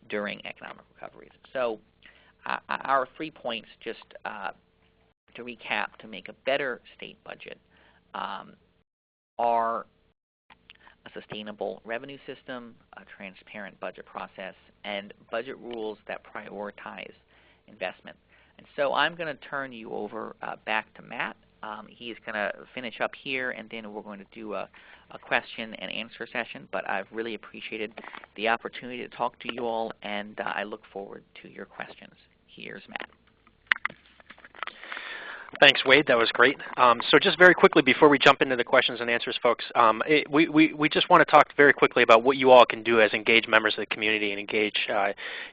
during economic recoveries. So our 3 points, just to recap, to make a better state budget are a sustainable revenue system, a transparent budget process, and budget rules that prioritize investment. And so I'm going to turn you over back to Matt. He's going to finish up here, and then we're going to do a question and answer session. But I've really appreciated the opportunity to talk to you all, and I look forward to your questions. Here's Matt. Thanks, Wade. That was great. So just very quickly before we jump into the questions and answers, folks, we just want to talk very quickly about what you all can do as engaged members of the community and engage,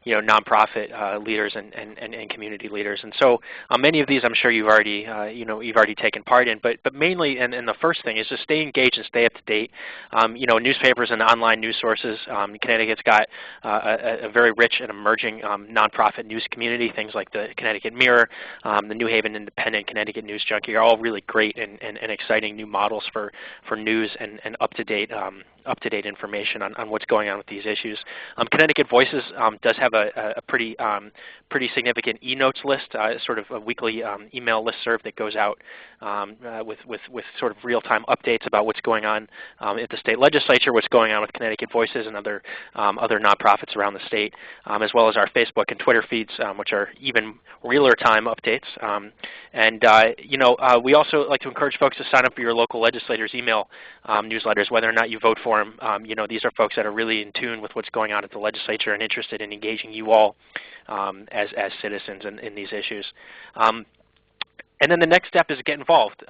nonprofit leaders and community leaders. And so many of these, I'm sure you've already, you've already taken part in. But mainly, and the first thing is to stay engaged and stay up to date. Newspapers and online news sources. Connecticut's got a very rich and emerging nonprofit news community. Things like the Connecticut Mirror, the New Haven Independent, Connecticut News Junkie are all really great and exciting new models for news and up-to-date information on what's going on with these issues. Connecticut Voices does have a pretty significant e-notes list, sort of a weekly email listserv that goes out with sort of real-time updates about what's going on at the state legislature, what's going on with Connecticut Voices and other nonprofits around the state, as well as our Facebook and Twitter feeds, which are even realer-time updates. We also like to encourage folks to sign up for your local legislators' email newsletters, whether or not you vote for them. These are folks that are really in tune with what's going on at the legislature and interested in engaging you all as citizens in these issues. And then the next step is get involved.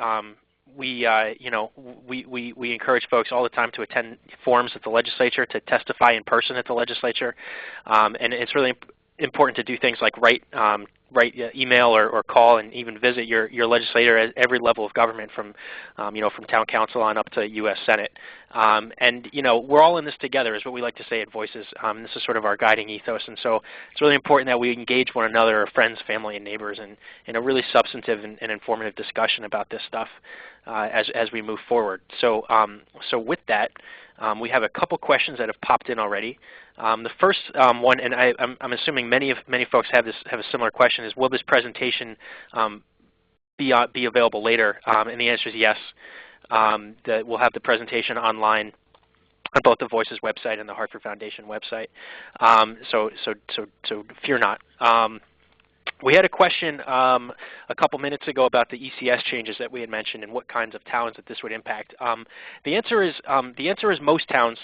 We encourage folks all the time to attend forums at the legislature, to testify in person at the legislature, and it's really important to do things like write email or call and even visit your legislator at every level of government, from town council on up to U.S. Senate. We're all in this together, is what we like to say at Voices. This is sort of our guiding ethos, and so it's really important that we engage one another, our friends, family, and neighbors, in a really substantive and informative discussion about this stuff as we move forward. So with that, we have a couple questions that have popped in already. The first one, and I'm assuming many folks have a similar question, is will this presentation be available later? And the answer is yes. That we'll have the presentation online on both the Voices website and the Hartford Foundation website. So fear not. We had a question a couple minutes ago about the ECS changes that we had mentioned and what kinds of towns that this would impact. The answer is most towns.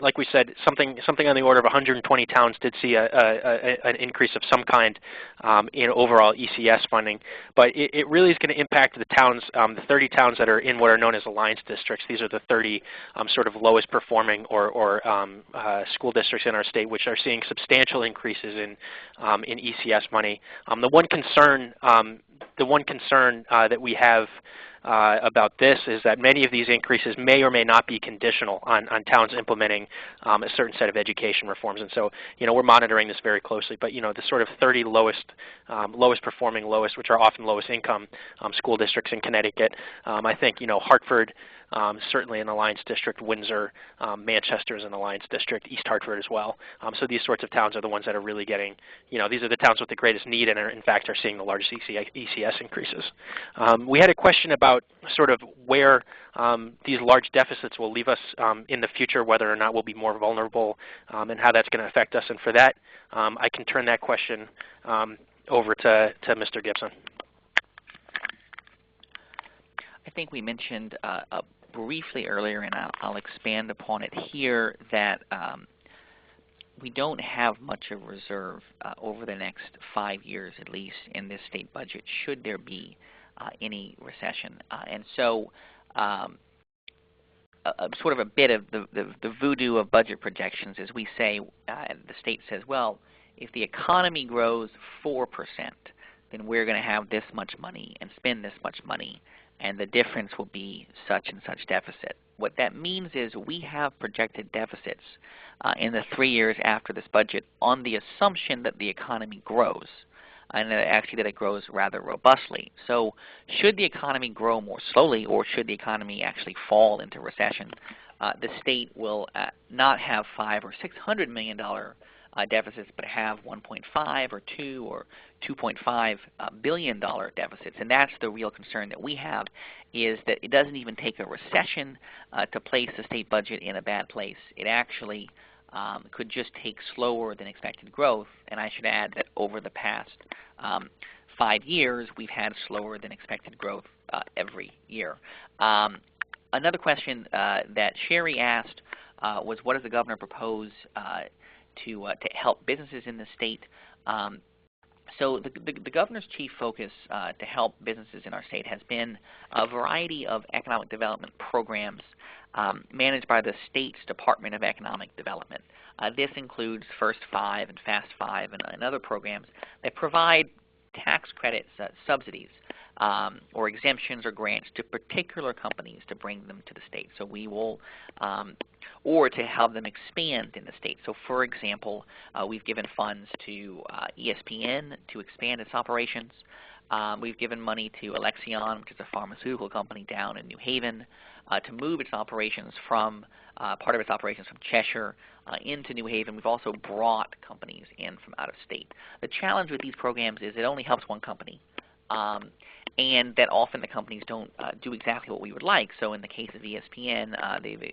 Like we said, something on the order of 120 towns did see an increase of some kind in overall ECS funding. But it really is going to impact the towns, the 30 towns that are in what are known as alliance districts. These are the 30 sort of lowest performing or school districts in our state, which are seeing substantial increases in ECS money. The one concern that we have about this is that many of these increases may or may not be conditional on towns implementing a certain set of education reforms, and so we're monitoring this very closely. But the sort of 30 lowest performing, which are often lowest income school districts in Connecticut, I think Hartford. Certainly an alliance district, Windsor, Manchester is an alliance district, East Hartford as well. So these sorts of towns are the ones that are really getting, these are the towns with the greatest need and are in fact are seeing the largest ECS increases. We had a question about sort of where these large deficits will leave us in the future, whether or not we'll be more vulnerable, and how that's going to affect us. And for that, I can turn that question over to Mr. Gibson. I think we mentioned briefly earlier, and I'll expand upon it here, that we don't have much of reserve over the next 5 years, at least, in this state budget, should there be any recession. And so sort of a bit of the voodoo of budget projections is we say, the state says, well, if the economy grows 4%, then we're going to have this much money and spend this much money, and the difference will be such and such deficit. What that means is we have projected deficits in the 3 years after this budget on the assumption that the economy grows, and actually that it grows rather robustly. So should the economy grow more slowly, or should the economy actually fall into recession, the state will not have $500 or $600 million deficits, but have 1.5 or 2 or 2.5 billion dollar deficits. And that's the real concern that we have, is that it doesn't even take a recession to place the state budget in a bad place. It actually could just take slower than expected growth. And I should add that over the past 5 years, we've had slower than expected growth every year. Another question that Sherry asked was, what does the governor propose to help businesses in the state? So the governor's chief focus to help businesses in our state has been a variety of economic development programs managed by the state's Department of Economic Development. This includes First 5 and Fast 5 and other programs that provide tax credits, subsidies, or exemptions or grants to particular companies to bring them to the state. So we will, or to help them expand in the state. So for example, we've given funds to ESPN to expand its operations. We've given money to Alexion, which is a pharmaceutical company down in New Haven, to move its operations from, part of its operations from Cheshire into New Haven. We've also brought companies in from out of state. The challenge with these programs is it only helps one company. And that often the companies don't do exactly what we would like. So in the case of ESPN, they've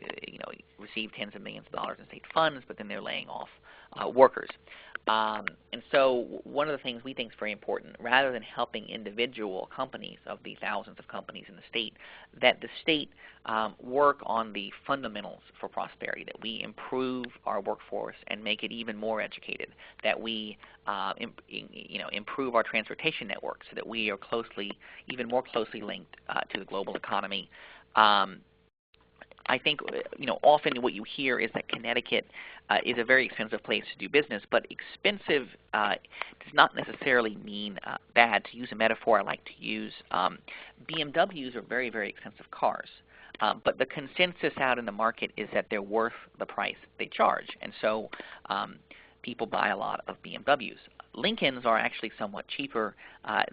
received tens of millions of dollars in state funds, but then they're laying off workers. And so one of the things we think is very important, rather than helping individual companies of the thousands of companies in the state, that the state work on the fundamentals for prosperity, that we improve our workforce and make it even more educated, that we improve our transportation network so that we are even more closely linked to the global economy. I think often what you hear is that Connecticut is a very expensive place to do business, but expensive does not necessarily mean bad. To use a metaphor I like to use, BMWs are very, very expensive cars. But the consensus out in the market is that they're worth the price they charge, and so people buy a lot of BMWs. Lincolns are actually somewhat cheaper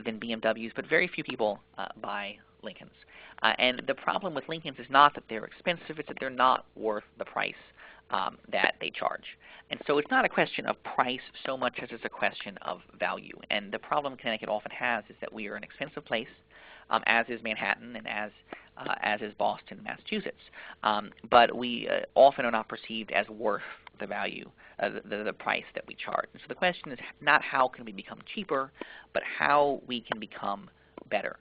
than BMWs, but very few people buy Lincolns. And the problem with Lincolns is not that they're expensive, it's that they're not worth the price that they charge. And so it's not a question of price so much as it's a question of value. And the problem Connecticut often has is that we are an expensive place, as is Manhattan and as is Boston, Massachusetts. But we often are not perceived as worth the value, the price that we charge. And so the question is not how can we become cheaper, but how we can become better.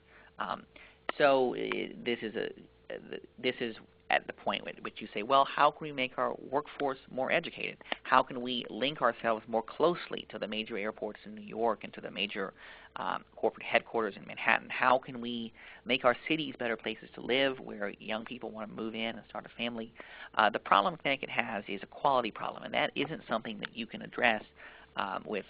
So this is at the point at which you say, well, how can we make our workforce more educated? How can we link ourselves more closely to the major airports in New York and to the major corporate headquarters in Manhattan? How can we make our cities better places to live where young people want to move in and start a family? The problem Connecticut has is a quality problem, and that isn't something that you can address with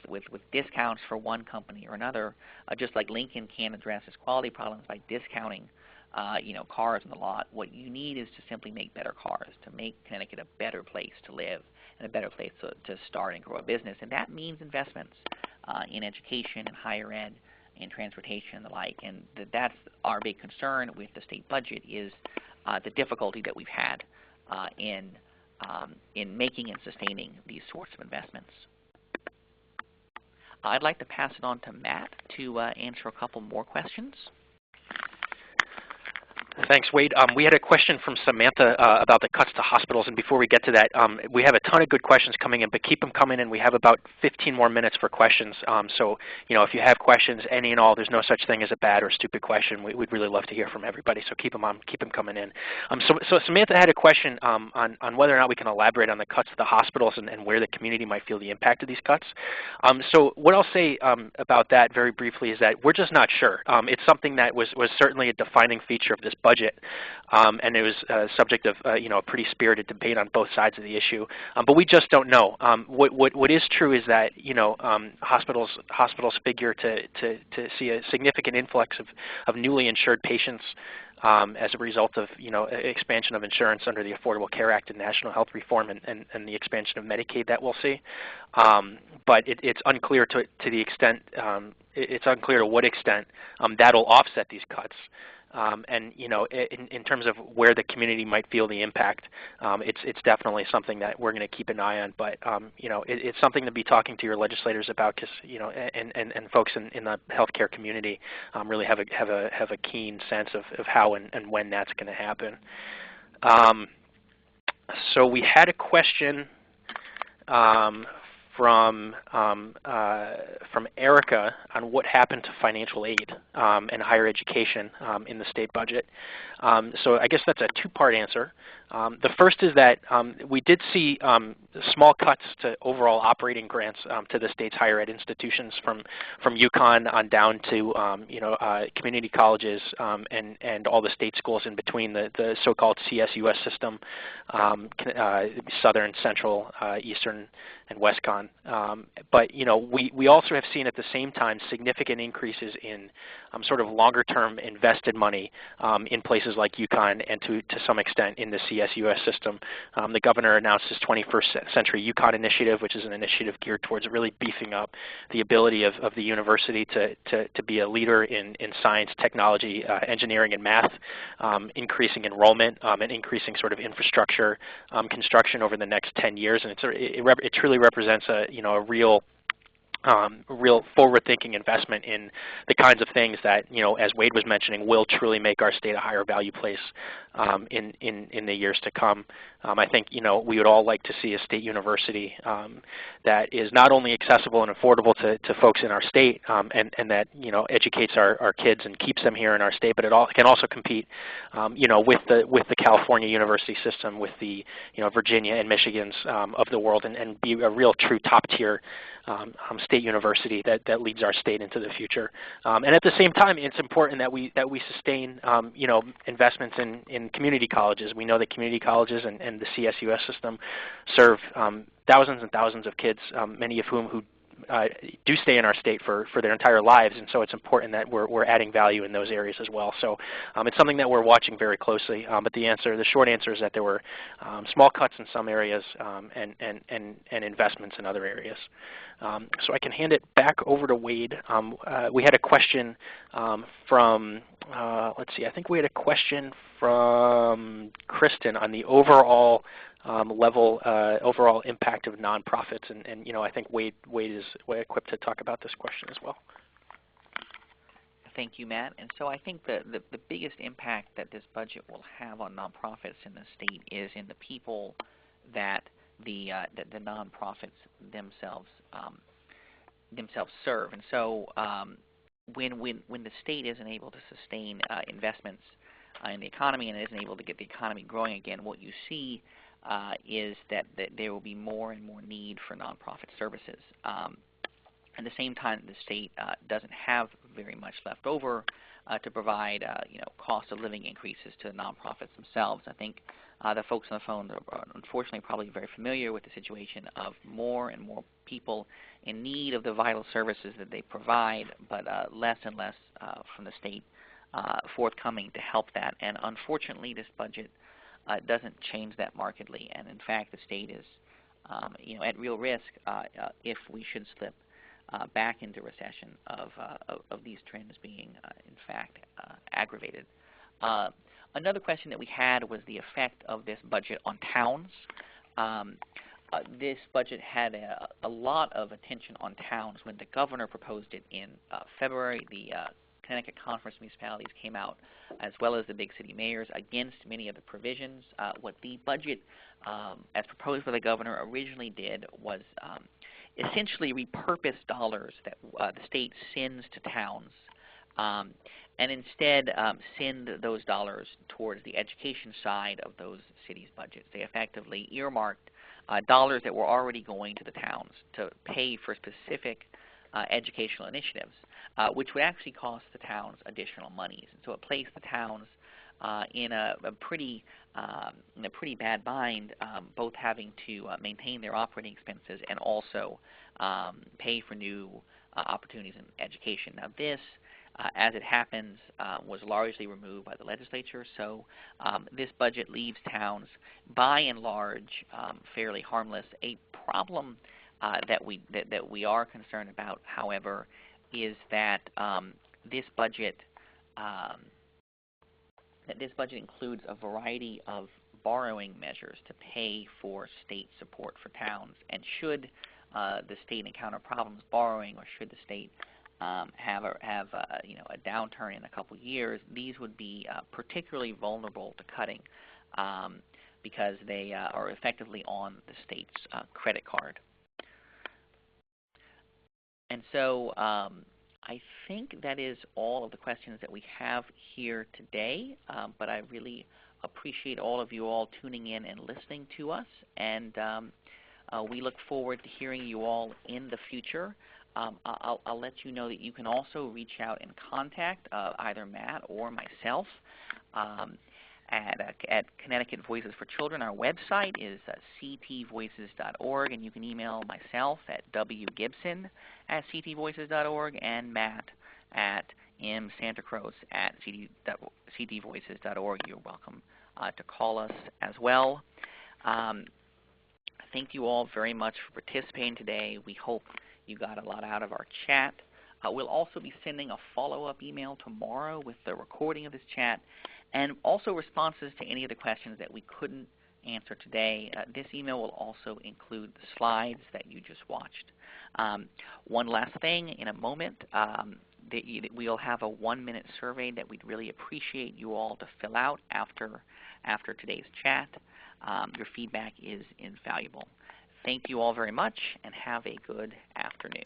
discounts for one company or another, just like Lincoln can't address its quality problems by discounting cars in the lot. What you need is to simply make better cars, to make Connecticut a better place to live and a better place to start and grow a business. And that means investments in education and higher ed and transportation and the like. And that's our big concern with the state budget is the difficulty that we've had in making and sustaining these sorts of investments. I'd like to pass it on to Matt to answer a couple more questions. Thanks, Wade. We had a question from Samantha about the cuts to hospitals, and before we get to that, we have a ton of good questions coming in, but keep them coming in. We have about 15 more minutes for questions, so if you have questions, any and all, there's no such thing as a bad or stupid question. We'd really love to hear from everybody, so keep them coming in. So Samantha had a question on whether or not we can elaborate on the cuts to the hospitals and where the community might feel the impact of these cuts. So what I'll say about that very briefly is that we're just not sure. It's something that was certainly a defining feature of this budget, and it was subject of a pretty spirited debate on both sides of the issue. But we just don't know. What is true is that hospitals figure to see a significant influx of newly insured patients as a result of expansion of insurance under the Affordable Care Act and National Health Reform and the expansion of Medicaid that we'll see. But it's unclear to the extent it's unclear to what extent that'll offset these cuts. And in terms of where the community might feel the impact, it's definitely something that we're going to keep an eye on. But it's something to be talking to your legislators about, because and folks in the healthcare community really have a keen sense of how and when that's going to happen. So we had a question from Erica on what happened to financial aid and higher education in the state budget. So I guess that's a two-part answer. The first is that we did see small cuts to overall operating grants to the state's higher ed institutions from UConn on down to community colleges and all the state schools in between the so-called CSUS system, Southern, Central, Eastern, and WestCon. But we also have seen at the same time significant increases in sort of longer-term invested money in places like UConn and to some extent in the CSUS system. The governor announced his 21st Century UConn initiative, which is an initiative geared towards really beefing up the ability of the university to be a leader in science, technology, engineering, and math, increasing enrollment and increasing sort of infrastructure construction over the next 10 years. And it truly represents a real forward-thinking investment in the kinds of things that, as Wade was mentioning, will truly make our state a higher value place in the years to come. I think, we would all like to see a state university that is not only accessible and affordable to folks in our state and that, educates our kids and keeps them here in our state, but it can also compete, with the California university system, with the, Virginia and Michigans of the world and be a real true top-tier state university that leads our state into the future. And at the same time, it's important that we sustain investments in community colleges. We know that community colleges and the CSUS system serve thousands and thousands of kids, many of whom do stay in our state for their entire lives, and so it's important that we're adding value in those areas as well. So it's something that we're watching very closely. But the short answer is that there were small cuts in some areas and investments in other areas. So I can hand it back over to Wade. We had a question from, let's see, I think we had a question from Kristen on the overall overall impact of nonprofits, and I think Wade is well equipped to talk about this question as well. Thank you, Matt. And so I think the biggest impact that this budget will have on nonprofits in the state is in the people that the nonprofits themselves serve. And so when the state isn't able to sustain investments in the economy and isn't able to get the economy growing again, what you see is that there will be more and more need for nonprofit services. At the same time, the state doesn't have very much left over to provide cost of living increases to the nonprofits themselves. I think the folks on the phone are unfortunately probably very familiar with the situation of more and more people in need of the vital services that they provide, but less and less from the state forthcoming to help that. And unfortunately, this budget doesn't change that markedly. And in fact, the state is at real risk if we should slip back into recession of these trends being in fact aggravated. Another question that we had was the effect of this budget on towns. This budget had a lot of attention on towns. When the governor proposed it in February, the Connecticut Conference of Municipalities came out, as well as the big city mayors, against many of the provisions. What the budget, as proposed by the governor, originally did was essentially repurpose dollars that the state sends to towns and instead send those dollars towards the education side of those cities' budgets. They effectively earmarked dollars that were already going to the towns to pay for specific educational initiatives, which would actually cost the towns additional monies. And so it placed the towns in a pretty bad bind, both having to maintain their operating expenses and also pay for new opportunities in education. Now this, as it happens, was largely removed by the legislature, so this budget leaves towns, by and large, fairly harmless. A problem that we are concerned about, however, is that this budget includes a variety of borrowing measures to pay for state support for towns. And should the state encounter problems borrowing, or should the state have a downturn in a couple years, these would be particularly vulnerable to cutting because they are effectively on the state's credit card. And so I think that is all of the questions that we have here today, but I really appreciate all of you all tuning in and listening to us, and we look forward to hearing you all in the future. I'll let you know that you can also reach out and contact either Matt or myself at Connecticut Voices for Children. Our website is ctvoices.org, and you can email myself at wgibson@ctvoices.org and Matt at msantacroce@ctvoices.org. You're welcome to call us as well. Thank you all very much for participating today. We hope you got a lot out of our chat. We'll also be sending a follow-up email tomorrow with the recording of this chat and also responses to any of the questions that we couldn't answer today. This email will also include the slides that you just watched. One last thing, in a moment, we'll have a 1-minute survey that we'd really appreciate you all to fill out after today's chat. Your feedback is invaluable. Thank you all very much, and have a good afternoon.